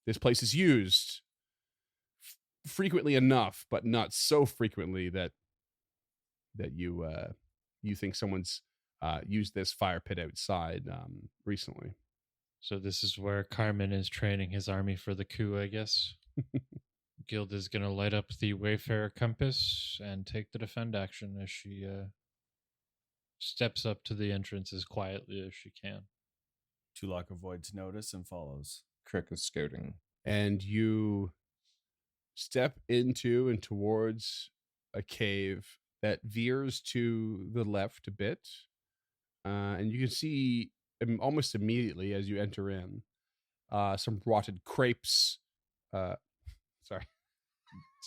This place is used frequently enough, but not so frequently that you think someone's used this fire pit outside recently. So this is where Carmen is training his army for the coup, I guess. Gilda's gonna light up the Wayfarer compass and take the defend action as she steps up to the entrance as quietly as she can. Tulak avoids notice and follows. Crick is scouting. And you step into and towards a cave that veers to the left a bit. And you can see almost immediately as you enter in some rotted crepes. Sorry.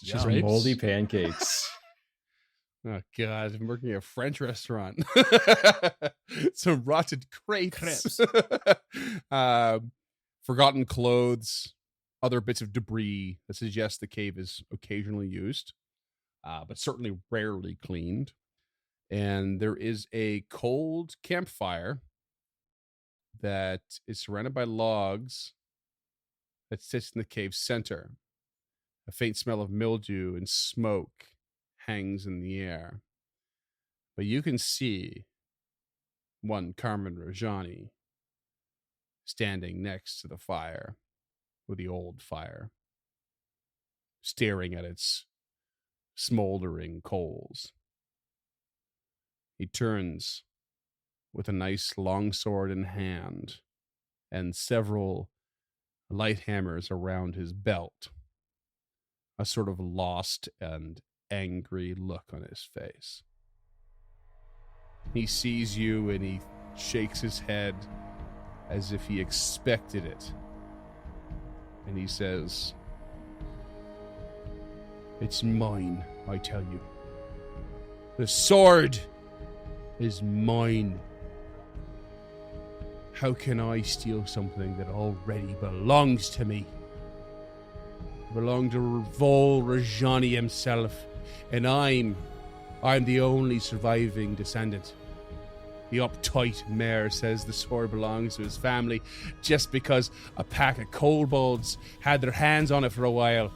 Just Crepes? moldy pancakes. Oh, God. I'm working at a French restaurant. Some rotted crepes. Forgotten clothes. Other bits of debris that suggest the cave is occasionally used, but certainly rarely cleaned. And there is a cold campfire that is surrounded by logs that sits in the cave's center. A faint smell of mildew and smoke hangs in the air. But you can see one Carmen Rajani standing next to the fire, with the old fire, staring at its smoldering coals. He turns with a nice long sword in hand and several light hammers around his belt, a sort of lost and angry look on his face. He sees you and he shakes his head as if he expected it. And he says, It's mine, I tell you. The sword is mine. How can I steal something that already belongs to me? It belonged to Vol Rajani himself, and I'm the only surviving descendant. The uptight mayor says the sword belongs to his family just because a pack of kobolds had their hands on it for a while.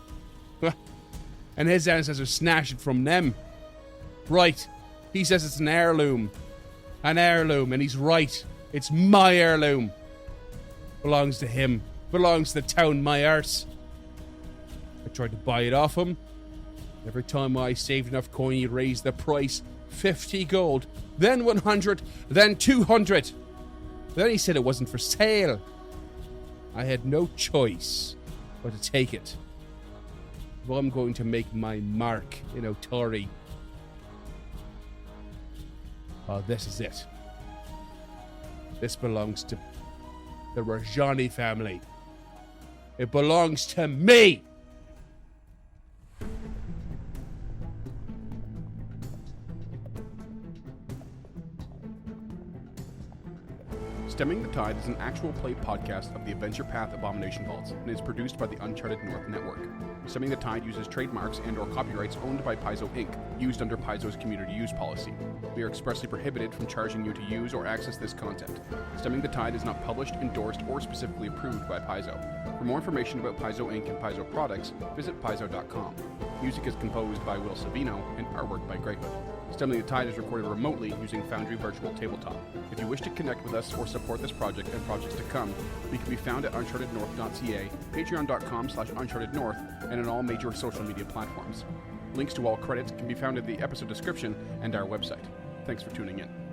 And his ancestors snatched it from them. Right. He says it's an heirloom. An heirloom, and he's right. It's my heirloom. Belongs to him. Belongs to the town my arse. I tried to buy it off him. Every time I saved enough coin, he raised the price 50 gold, then 100, then 200. Then he said it wasn't for sale. I had no choice but to take it. If I'm going to make my mark in Otori, this is it. This belongs to the Rajani family. It belongs to me! Stemming the Tide is an actual play podcast of the Adventure Path Abomination Vaults and is produced by the Uncharted North Network. Stemming the Tide uses trademarks and/or copyrights owned by Paizo Inc., used under Paizo's community use policy. We are expressly prohibited from charging you to use or access this content. Stemming the Tide is not published, endorsed, or specifically approved by Paizo. For more information about Paizo Inc. and Paizo products, visit paizo.com. Music is composed by Will Savino and artwork by Greyhood. Stemming the Tide is recorded remotely using Foundry Virtual Tabletop. If you wish to connect with us or support this project and projects to come, we can be found at unchartednorth.ca, patreon.com/unchartednorth, and on all major social media platforms. Links to all credits can be found in the episode description and our website. Thanks for tuning in.